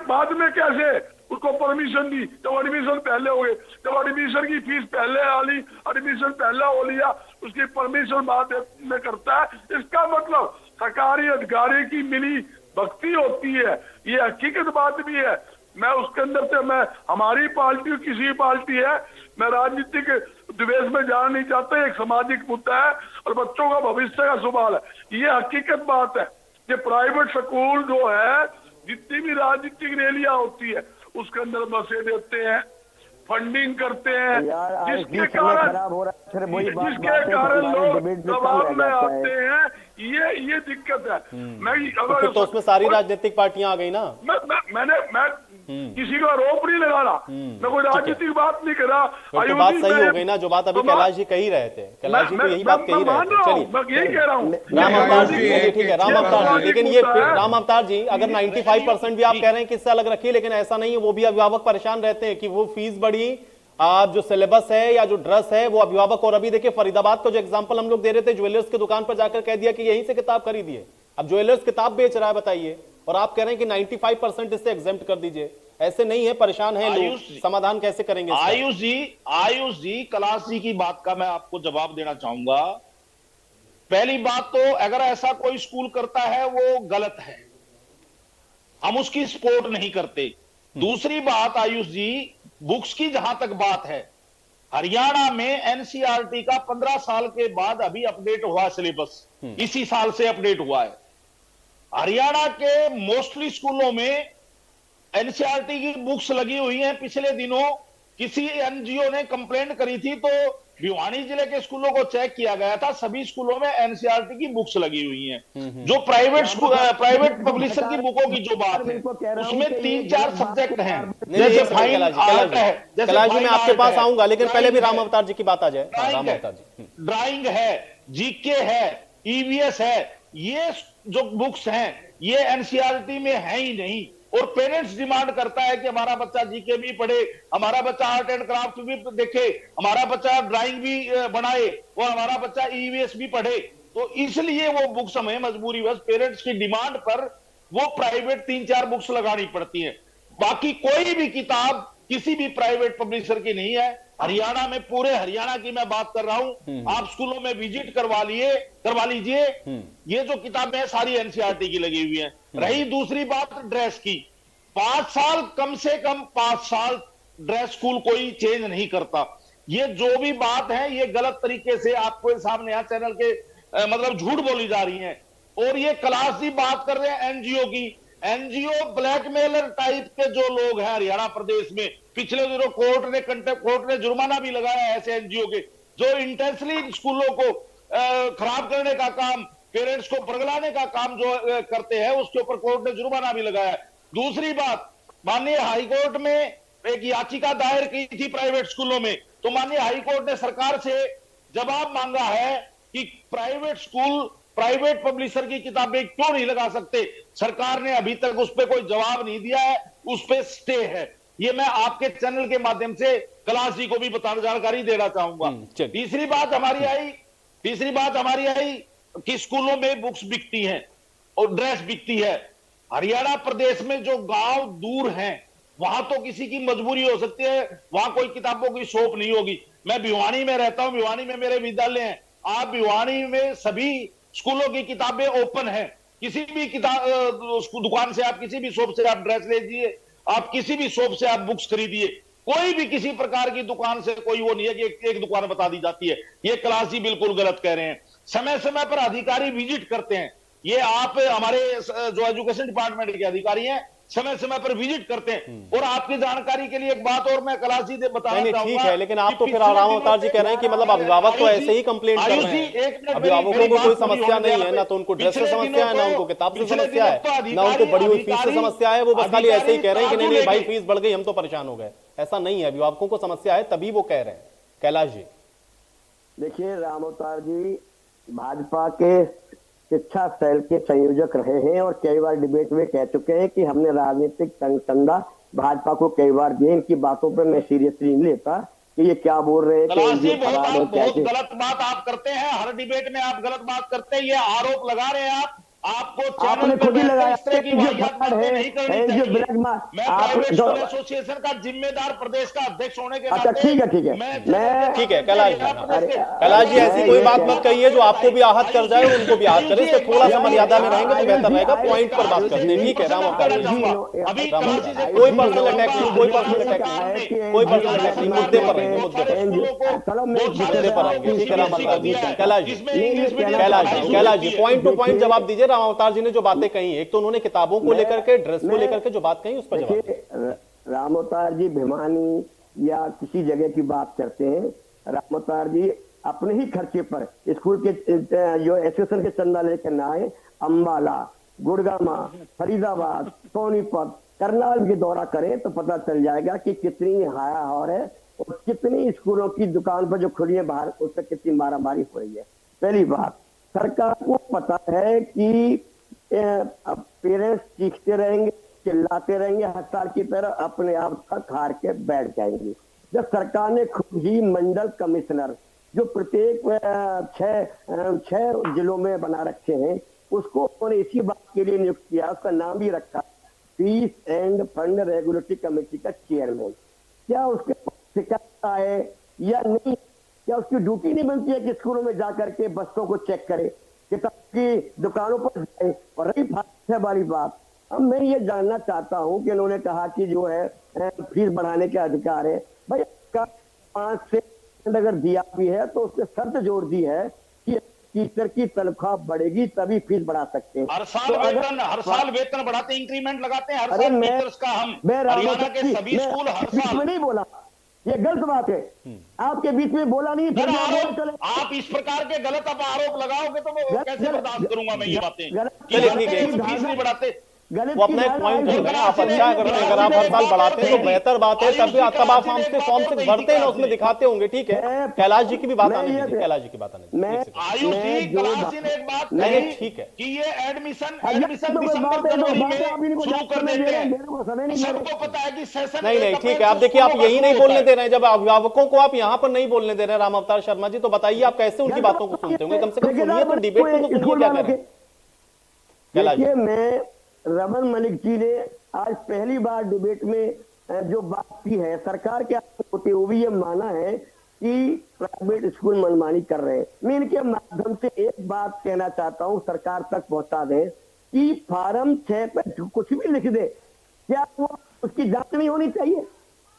[SPEAKER 19] बाद में कैसे उसको परमिशन दी, जब एडमिशन पहले हो गए, जब एडमिशन की फीस पहले आ ली, एडमिशन पहले हो लिया, उसकी परमिशन बाद में करता है। इसका मतलब सरकारी अधिकारी की मिली भक्ति होती है, ये हकीकत बात भी है। मैं उसके अंदर से, मैं हमारी पार्टी किसी पार्टी है, मैं राजनीतिक द्वेष में जाना नहीं चाहता, एक सामाजिक मुद्दा है और बच्चों का भविष्य का सवाल है, ये हकीकत बात है। ये प्राइवेट स्कूल जो है, जितनी भी राजनीतिक रैलियां होती है उसके अंदर बसे देते हैं, फंडिंग करते हैं, जिसके कारण लोग दबाव में आते हैं, ये दिक्कत है। मैं अगर
[SPEAKER 1] तो उसमें सारी राजनीतिक पार्टियां आ गई ना।
[SPEAKER 19] मैं किसी का आरोप नहीं लगा रहा, मैं कोई राजनीतिक बात नहीं कर रहा।
[SPEAKER 1] तो बात सही हो गई ना, जो बात अभी कैलाश जी कही रहे थे, कैलाश जी तो यही बात कही रहे थे। चलिए
[SPEAKER 19] मैं यही कह रहा हूँ,
[SPEAKER 1] राम अवतार जी, ठीक है राम अवतार जी, लेकिन ये राम अवतार जी अगर 95% भी आप कह रहे हैं किससे अलग रखिए, लेकिन ऐसा नहीं है, वो भी अभिभावक परेशान रहते हैं कि वो फीस बढ़ी, आप जो सिलेबस है या जो ड्रेस है वो अभिभावक। और अभी देखिए फरीदाबाद का जो एग्जांपल हम लोग दे रहे थे, ज्वेलर्स की दुकान पर जाकर कह दिया कि यहीं से किताब खरीदिए, अब ज्वेलर्स किताब बेच रहा है बताइए, और आप कह रहे हैं कि 95% इससे एग्जेम्प्ट कर दीजिए। ऐसे नहीं है, परेशान है लोग, समाधान कैसे करेंगे?
[SPEAKER 15] आयुष जी कैलाश जी की बात का मैं आपको जवाब देना चाहूंगा। पहली बात तो अगर ऐसा कोई स्कूल करता है वो गलत है, हम उसकी सपोर्ट नहीं करते। दूसरी बात आयुष जी, बुक्स की जहां तक बात है, हरियाणा में एनसीईआरटी का 15 साल के बाद अभी अपडेट हुआ सिलेबस, इसी साल से अपडेट हुआ है। हरियाणा के मोस्टली स्कूलों में एनसीईआरटी की बुक्स लगी हुई हैं। पिछले दिनों किसी एनजीओ ने कंप्लेंट करी थी, तो भिवानी जिले के स्कूलों को चेक किया गया था, सभी स्कूलों में एनसीईआरटी की बुक्स लगी हुई हैं। जो प्राइवेट पब्लिशर की बुकों की जो बात है उसमें 3-4 सब्जेक्ट हैं, जैसे फाइन आर्ट है,
[SPEAKER 1] कैलाश जी मैं आपके पास आऊंगा, लेकिन पहले भी राम अवतार जी की बात आ जाए। राम अवतार जी,
[SPEAKER 15] ड्राइंग है, जीके है, ईवीएस है, ये जो बुक्स हैं ये एनसीईआरटी में है ही नहीं। और पेरेंट्स डिमांड करता है कि हमारा बच्चा जीके भी पढ़े, हमारा बच्चा आर्ट एंड क्राफ्ट भी देखे, हमारा बच्चा ड्राइंग भी बनाए और हमारा बच्चा ईवीएस भी पढ़े। तो इसलिए वो बुक्स हमें मजबूरी बस पेरेंट्स की डिमांड पर वो प्राइवेट 3-4 बुक्स लगानी पड़ती है। बाकी कोई भी किताब किसी भी प्राइवेट पब्लिशर की नहीं है। हरियाणा में, पूरे हरियाणा की मैं बात कर रहा हूं, आप स्कूलों में विजिट करवा लीजिए, ये जो किताबें हैं सारी एनसीईआरटी की लगी हुई हैं। रही दूसरी बात ड्रेस की, 5 साल, कम से कम 5 साल ड्रेस स्कूल कोई चेंज नहीं करता। ये जो भी बात है ये गलत तरीके से आपको सामने यहाँ चैनल के मतलब झूठ बोली जा रही है। और ये कैलाश जी बात कर रहे हैं एनजीओ की, एनजीओ ब्लैकमेलर टाइप के जो लोग हैं हरियाणा प्रदेश में, पिछले दिनों कोर्ट ने जुर्माना भी लगाया है ऐसे एनजीओ के जो इंटेंशनली स्कूलों को खराब करने का काम, पेरेंट्स को बरगलाने का काम जो करते हैं, उसके ऊपर कोर्ट ने जुर्माना भी लगाया है। दूसरी बात, माननीय हाईकोर्ट में एक याचिका दायर की थी प्राइवेट स्कूलों में, तो माननीय हाईकोर्ट ने सरकार से जवाब मांगा है कि प्राइवेट स्कूल प्राइवेट पब्लिशर की किताबें क्यों नहीं लगा सकते। सरकार ने अभी तक उस पर कोई जवाब नहीं दिया है, उस पर स्टे है। ये मैं आपके चैनल के माध्यम से कैलाश जी को भी जानकारी देना चाहूंगा। तीसरी बात हमारी आई तीसरी बात हमारी आई कि स्कूलों में बुक्स बिकती हैं और ड्रेस बिकती है। हरियाणा प्रदेश में जो गांव दूर हैं वहां तो किसी की मजबूरी हो सकती है, वहां कोई किताबों की शॉप नहीं होगी। मैं भिवानी में रहता हूं, भिवानी में मेरे विद्यालय हैं। आप भिवानी में सभी स्कूलों की किताबें ओपन है। किसी भी किताब दुकान से आप, किसी भी शॉप से आप ड्रेस ले लीजिए, आप किसी भी शॉप से आप बुक्स खरीदिए, कोई भी किसी प्रकार की दुकान से कोई वो नहीं है कि एक दुकान बता दी जाती है। ये क्लास ही बिल्कुल गलत कह रहे हैं। समय समय पर अधिकारी विजिट करते हैं, ये आप हमारे जो एजुकेशन डिपार्टमेंट के अधिकारी हैं समय समय पर विजिट करते हैं। और आपकी जानकारी के लिए एक बात और मैं कलाश जी से बताना चाहूंगा।
[SPEAKER 1] ठीक है, लेकिन आप तो फिर राम अवतार जी कह रहे हैं कि मतलब अभिभावक तो ऐसे ही कंप्लेंट कर रहे हैं, अभिभावकों को कोई समस्या नहीं है, ना तो उनको ड्रेस से समस्या है, ना उनको किताब से समस्या है, ना उनको बढ़ी हुई फीस से समस्या है। वो बस खाली ऐसे ही कह रहे हैं कि नहीं भाई फीस बढ़ गई हम तो परेशान हो गए। ऐसा नहीं है, अभिभावकों को समस्या है तभी वो कह रहे हैं। कैलाश जी
[SPEAKER 16] देखिए, राम अवतार जी भाजपा के शिक्षा सेल के संयोजक रहे हैं और कई बार डिबेट में कह चुके हैं कि हमने राजनीतिक तंगचंदा भाजपा को कई बार दिए। इनकी बातों पर मैं सीरियसली नहीं लेता कि ये क्या बोल रहे हैं।
[SPEAKER 15] बहुत गलत बात आप करते हैं, हर डिबेट में आप गलत बात करते हैं, ये आरोप लगा रहे हैं आप। आपको
[SPEAKER 16] आपने खुद ही लगाया
[SPEAKER 15] इस तरह की नहीं करनी चाहिए। मैं प्राइवेट स्कूल एसोसिएशन का जिम्मेदार प्रदेश का अध्यक्ष होने के
[SPEAKER 16] नाते ठीक है
[SPEAKER 1] मैं ठीक है कैलाश जी ऐसी कोई बात मत कहिए जो आपको भी आहत कर जाए, उनको भी आहत करे। थोड़ा सा मर्यादा में रहेंगे तो बेहतर रहेगा, पॉइंट पर बात करते हैं। ठीक है राम अवतार जी, कोई पर्सनल अटैक नहीं, कोई पर्सनल अटैक नहीं, कोई पर्सनल अटैक नहीं, मुद्दे पर रहेंगे, मुद्दे पर आएंगे। ठीक है राम अवतार जी, Kailash ji point two point जवाब दीजिए। राम अवतार जी ने जो बातें कही, एक तो उन्होंने किताबों को लेकर के, ड्रेस को लेकर के जो बात कही उस पर जवाब।
[SPEAKER 16] राम अवतार जी भिवानी या किसी जगह की बात करते हैं, राम अवतार जी अपने ही खर्चे पर स्कूल के जो एसोसिएशन के चंदा लेकर ना आए, अम्बाला, गुड़गामा, फरीदाबाद, सोनीपत, करनाल के दौरा करें तो पता चल जाएगा कि कितनी हायाहौर है और कितनी स्कूलों की दुकान पर जो खुली है बाहर उस पर कितनी मारामारी हो रही है। पहली बात, सरकार को पता है कि पेरेंट्स चीखते रहेंगे, चिल्लाते रहेंगे, हड़ताल की तरह अपने आप तक हार के बैठ जाएंगे। जब सरकार ने खुद ही मंडल कमिश्नर जो प्रत्येक 6 जिलों में बना रखे हैं, उसको उन्होंने इसी बात के लिए नियुक्त किया, उसका नाम भी रखा fees end fund regulatory committee का चेयरमैन। क्या उसके शिकायत आए या नहीं, क्या उसकी ड्यूटी नहीं बनती है कि स्कूलों में जाकर के बच्चों को चेक करे, किताब की दुकानों पर जाए? और रही फायदे वाली बात, अब मैं ये जानना चाहता हूं कि उन्होंने कहा कि जो है फीस बढ़ाने के अधिकार है। भाई 5% अगर दिया भी है तो उसने शर्त जोड़ दी है कि टीचर की तनख्वाह बढ़ेगी तभी फीस बढ़ा सकते हैं।
[SPEAKER 15] हर साल वेतन बढ़ाते, इंक्रीमेंट लगाते हैं हर साल टीचर्स का। हम हरियाणा के सभी स्कूल हर साल
[SPEAKER 16] नहीं बोला, ये गलत बात है, आपके बीच में बोला नहीं।
[SPEAKER 15] आप इस प्रकार के गलत आरोप लगाओगे तो मैं कैसे बर्दाश्त करूंगा मैं ये बातें। फीस नहीं बढ़ाते,
[SPEAKER 1] वो अपना एक पॉइंट है ना, आप अच्छा करते हैं, अगर आप हर साल बढ़ाते हैं तो बेहतर बात है। तब आप फॉर्म से भरते हैं ना, उसमें दिखाते होंगे। ठीक है, कैलाश जी की भी बात आने दीजिए, कैलाश जी की बात आने दीजिए। नहीं ठीक है
[SPEAKER 15] कि ये एडमिशन दिसंबर जनवरी में शुरू कर देते हैं, सबको पता है कि सेशन
[SPEAKER 1] नहीं ठीक है। आप देखिए, आप यही नहीं बोलने दे रहे हैं, जब अभिभावकों को आप यहाँ पर नहीं बोलने दे रहे हैं राम अवतार शर्मा जी, तो बताइए आप कैसे उनकी बातों को सुनते होंगे? कम से कम सुनिए तो, डिबेट में तो सुनिए क्या कह रहे हैं।
[SPEAKER 16] देखिए, मैं रमन मलिक जी ने आज पहली बार डिबेट में जो बात की है, सरकार के होते हुए भी ये माना है कि प्राइवेट स्कूल मनमानी कर रहे हैं। मैं इनके माध्यम से एक बात कहना चाहता हूं, सरकार तक पहुंचा दें कि फार्म 6 पर कुछ भी लिख दे, क्या वो उसकी जांच नहीं होनी चाहिए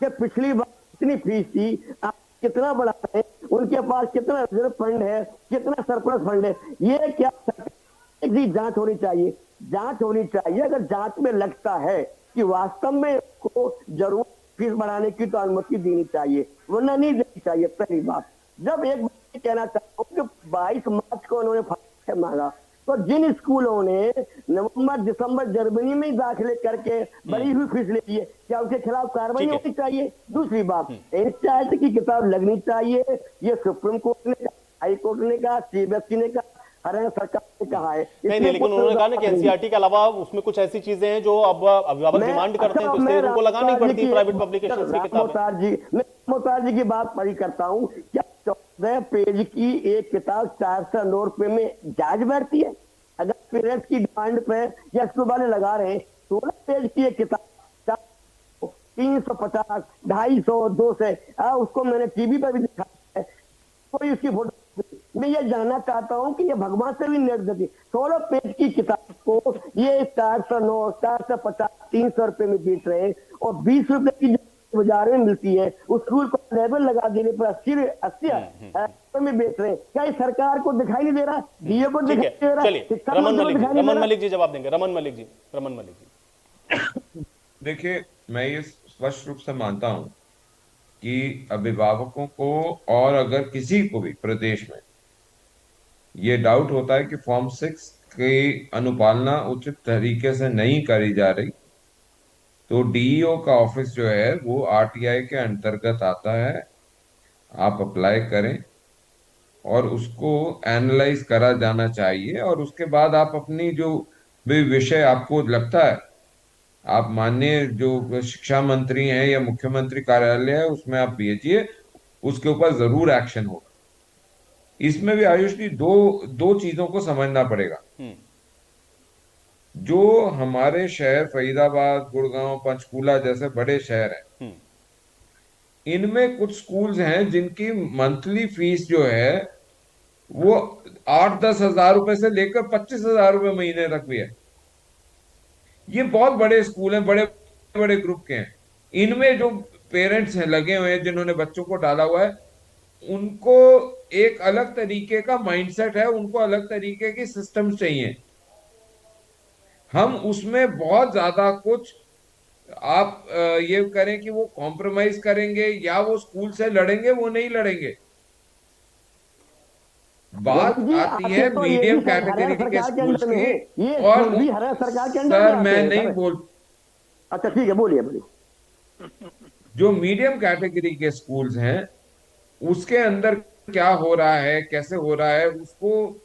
[SPEAKER 16] कि पिछली बार कितनी फीस थी, आप कितना बढ़ा है, उनके पास कितना रिजर्व फंड है, कितना सरप्लस फंड है, ये क्या सरकार जांच होनी चाहिए। जांच होनी चाहिए। अगर जांच में लगता है कि वास्तव में को जरूर फीस बढ़ाने की तो अनुमति देनी चाहिए, वरना नहीं देनी चाहिए। पहली बात। जब एक बात कहना चाहता हूँ कि 22 मार्च को उन्होंने फाइल मांगा, तो जिन स्कूलों ने नवंबर, दिसंबर, जनवरी में ही दाखिले करके बड़ी हुई फीस ले ली है, क्या उनके खिलाफ कार्रवाई होनी चाहिए? दूसरी बात, एनसीईआरटी की किताब लगनी चाहिए, ये सुप्रीम कोर्ट ने, हाई कोर्ट ने कहा, सीबीएसई ने कहा, हरियाणा सरकार ने कहा है।
[SPEAKER 1] नहीं, लेकिन उन्होंने कहा ना कि एनसीईआरटी के अलावा उसमें कुछ ऐसी चीजें हैं जो अब अभिभावक डिमांड करते हैं, तो इसलिए उनको लगानी पड़ती है प्राइवेट पब्लिकेशन की किताब।
[SPEAKER 16] मोतार जी की बात पढ़ी करता हूँ, क्या 14 पेज की एक किताब 409 रुपए में जायज बैठती है? अगर पेरेंट्स की डिमांड पे या स्कूल वाले लगा रहे हैं 16 पेज की एक किताब 350, 250, 200, उसको मैंने टीवी पर भी दिखा है, कोई उसकी फोटो। मैं ये जानना चाहता हूँ कि ये भगवान से भी नेट देती 16 पेज की किताब को ये 409, 450, 300 रुपए में बेच रहे हैं, और 20 रुपए की बाजार में मिलती है उस स्कूल को लेबल लगा देने पर 80 रुपए में बेच रहे हैं। क्या इस सरकार को दिखाई नहीं दे रहा? डीओ को दिखाई दे रहा?
[SPEAKER 1] चलिए रमन मलिक जी जवाब देंगे। रमन मलिक जी
[SPEAKER 17] देखिए, मैं ये स्पष्ट रूप से मानता हूं कि अभिभावकों को और अगर किसी को भी प्रदेश में ये डाउट होता है कि फॉर्म 6 की अनुपालना उचित तरीके से नहीं करी जा रही, तो डीईओ का ऑफिस जो है वो आरटीआई के अंतर्गत आता है। आप अप्लाई करें और उसको एनालाइज करा जाना चाहिए, और उसके बाद आप अपनी जो भी विषय आपको लगता है, आप माननीय जो शिक्षा मंत्री हैं या मुख्यमंत्री कार्यालय है उसमें आप भेजिए, उसके ऊपर जरूर एक्शन होगा। इसमें भी आयुष जी दो चीजों को समझना पड़ेगा। जो हमारे शहर फरीदाबाद, गुड़गांव, पंचकूला जैसे बड़े शहर हैं, इनमें कुछ स्कूल्स हैं जिनकी मंथली फीस जो है वो 8-10 हजार रुपए से लेकर 25,000 रुपए महीने तक भी है। ये बहुत बड़े स्कूल हैं, बड़े बड़े ग्रुप के हैं। इनमें जो पेरेंट्स हैं लगे हुए हैं, जिन्होंने बच्चों को डाला हुआ है, उनको एक अलग तरीके का माइंडसेट है, उनको अलग तरीके की सिस्टम चाहिए। हम उसमें बहुत ज्यादा कुछ आप ये करें कि वो कॉम्प्रोमाइज करेंगे या वो स्कूल से लड़ेंगे, वो नहीं लड़ेंगे। बात आती है मीडियम कैटेगरी के स्कूल्स की, और सर मैं नहीं बोल,
[SPEAKER 16] अच्छा ठीक है, बोलिए।
[SPEAKER 17] जो मीडियम कैटेगरी के स्कूल्स हैं उसके अंदर क्या हो रहा है, कैसे हो रहा है, उसको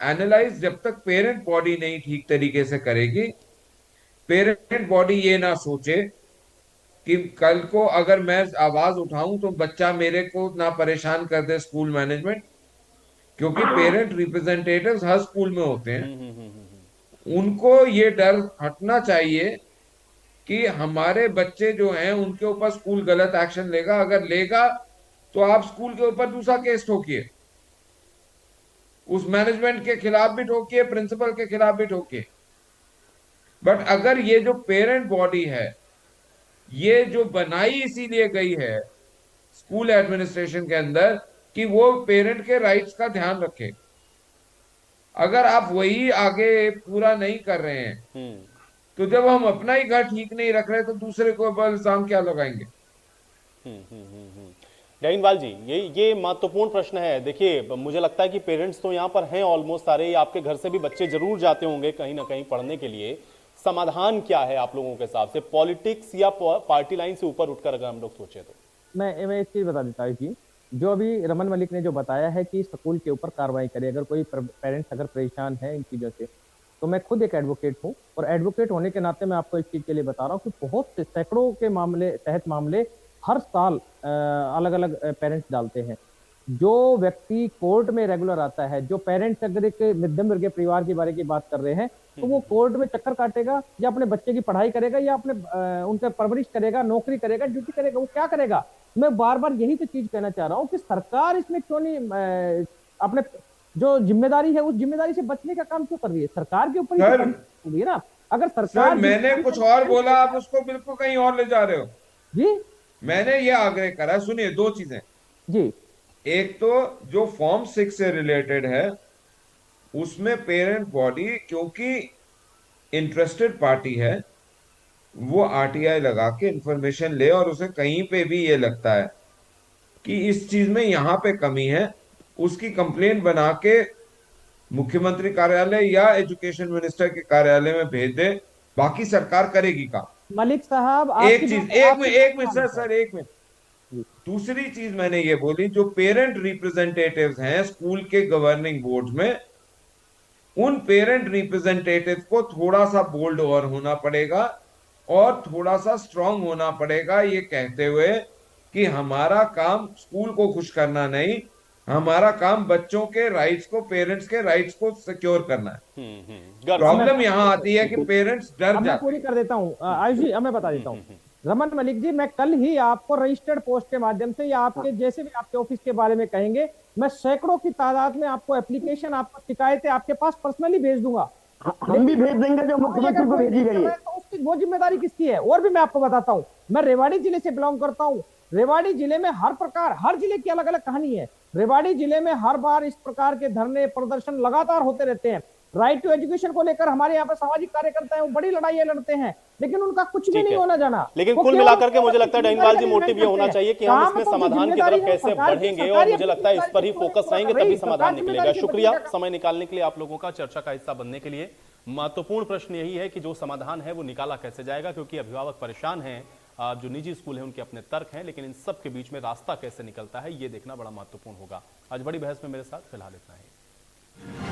[SPEAKER 17] एनालाइज जब तक पेरेंट बॉडी नहीं ठीक तरीके से करेगी, पेरेंट बॉडी ये ना सोचे कि कल को अगर मैं आवाज उठाऊं तो बच्चा मेरे को ना परेशान कर दे स्कूल मैनेजमेंट, क्योंकि पेरेंट रिप्रेजेंटेटिव्स हर स्कूल में होते हैं। उनको ये डर हटना चाहिए कि हमारे बच्चे जो हैं उनके ऊपर स्कूल गलत एक्शन लेगा। अगर लेगा तो आप स्कूल के ऊपर दूसरा केस ठोकिए, उस मैनेजमेंट के खिलाफ भी ठोकिए, प्रिंसिपल के खिलाफ भी ठोकिए। बट अगर ये जो पेरेंट बॉडी है ये जो बनाई इसीलिए गई है स्कूल एडमिनिस्ट्रेशन के अंदर कि वो पेरेंट के राइट्स का ध्यान रखे, अगर आप वही आगे पूरा नहीं कर रहे हैं तो जब हम अपना ही घर ठीक नहीं रख रहे तो दूसरे को इल्जाम क्या लगाएंगे?
[SPEAKER 1] डाइनवाल जी, ये महत्वपूर्ण प्रश्न है। देखिए, मुझे लगता है कि पेरेंट्स तो यहाँ पर हैं ऑलमोस्ट सारे, आपके घर से भी बच्चे जरूर जाते होंगे कहीं ना कहीं पढ़ने के लिए। समाधान क्या है आप लोगों के हिसाब से, पॉलिटिक्स या पार्टी लाइन से ऊपर उठकर अगर हम लोग सोचे तो?
[SPEAKER 18] मैं एक चीज बता देता हूँ जी, जो अभी रमन मलिक ने जो बताया है कि स्कूल के ऊपर कार्रवाई करे, अगर कोई पेरेंट्स अगर परेशान है इन चीजों से, तो मैं खुद एक एडवोकेट हूँ, और एडवोकेट होने के नाते मैं आपको इस चीज के लिए बता रहा हूँ कि बहुत से सैकड़ों के मामले, तहत मामले हर साल अलग अलग पेरेंट्स डालते हैं। जो व्यक्ति कोर्ट में रेगुलर आता है, जो पेरेंट्स अगर एक मध्यम वर्गीय परिवार के बारे की बात कर रहे हैं, तो वो कोर्ट में चक्कर काटेगा या अपने बच्चे की पढ़ाई करेगा या अपने उनका परवरिश करेगा, नौकरी करेगा, ड्यूटी करेगा, वो क्या करेगा? मैं बार बार यही तो चीज कहना चाह रहा हूँ कि सरकार इसमें क्यों नहीं अपने जो जिम्मेदारी है उस जिम्मेदारी से बचने का काम क्यों कर रही है? सरकार के ऊपर ही ना। अगर सरकार,
[SPEAKER 17] मैंने कुछ और बोला, आप उसको बिल्कुल कहीं और ले जा रहे हो
[SPEAKER 18] जी।
[SPEAKER 17] मैंने ये आग्रह करा, सुनिए, दो चीजें
[SPEAKER 18] जी।
[SPEAKER 17] एक तो जो फॉर्म 6 से रिलेटेड है उसमें पेरेंट बॉडी, क्योंकि इंटरेस्टेड पार्टी है, वो आरटीआई लगा के इंफॉर्मेशन ले, और उसे कहीं पे भी ये लगता है कि इस चीज में यहां पे कमी है, उसकी कंप्लेंट बना के मुख्यमंत्री कार्यालय या एजुकेशन मिनिस्टर के कार्यालय में भेज दे। बाकी सरकार करेगी काम।
[SPEAKER 18] मलिक साहब,
[SPEAKER 17] एक मिनट सर, एक मिनट। दूसरी चीज मैंने ये बोली, जो पेरेंट रिप्रेजेंटेटिव्स हैं स्कूल के गवर्निंग बोर्ड में, उन पेरेंट रिप्रेजेंटेटिव को थोड़ा सा बोल्ड और होना पड़ेगा और थोड़ा सा स्ट्रांग होना पड़ेगा, ये कहते हुए कि हमारा काम स्कूल को खुश करना नहीं, हमारा काम बच्चों के राइट्स को, पेरेंट्स के राइट्स को सिक्योर करना है। प्रॉब्लम यहाँ आती है कि पेरेंट्स डर
[SPEAKER 18] मैं
[SPEAKER 17] जाते
[SPEAKER 18] पूरी कर देता हूँ आयुष जी, अब मैं बता देता हूँ। रमन मलिक जी, मैं कल ही आपको रजिस्टर्ड पोस्ट के माध्यम से या आपके जैसे भी आपके ऑफिस के बारे में कहेंगे, मैं सैकड़ों की तादाद में आपको एप्लीकेशन, आपको शिकायतें आपके पास पर्सनली भेज दूंगा।
[SPEAKER 16] हम भी भेज देंगे जो मुख्यमंत्री को भेजी गई है।
[SPEAKER 18] तो उसकी वो जिम्मेदारी किसकी है? और भी मैं आपको बताता हूँ, मैं रेवाड़ी जिले से बिलोंग करता हूँ। रेवाड़ी जिले में हर प्रकार, हर जिले की अलग अलग कहानी है। रेवाड़ी जिले में हर बार इस प्रकार के धरने प्रदर्शन लगातार होते रहते हैं। राइट टू एजुकेशन को लेकर हमारे यहाँ पे सामाजिक कार्यकर्ता है, वो बड़ी लड़ाइयां लड़ते हैं, लेकिन उनका कुछ भी नहीं होना जाना।
[SPEAKER 1] लेकिन कुल मिलाकर के मुझे लगता है डैनियल जी, मोटिव ये होना चाहिए कि हम इसमें समाधान की तरफ कैसे बढ़ेंगे, और मुझे लगता है इस पर ही फोकस रहेंगे तभी समाधान निकलेगा। शुक्रिया समय निकालने के लिए, आप लोगों का चर्चा का हिस्सा बनने के लिए। महत्वपूर्ण प्रश्न यही है कि जो समाधान है वो निकाला कैसे जाएगा, क्योंकि अभिभावक परेशान हैं, जो निजी स्कूल है उनके अपने तर्क हैं, लेकिन इन सब के बीच में रास्ता कैसे निकलता है ये देखना बड़ा महत्वपूर्ण होगा। आज बड़ी बहस में मेरे साथ फिलहाल इतना ही।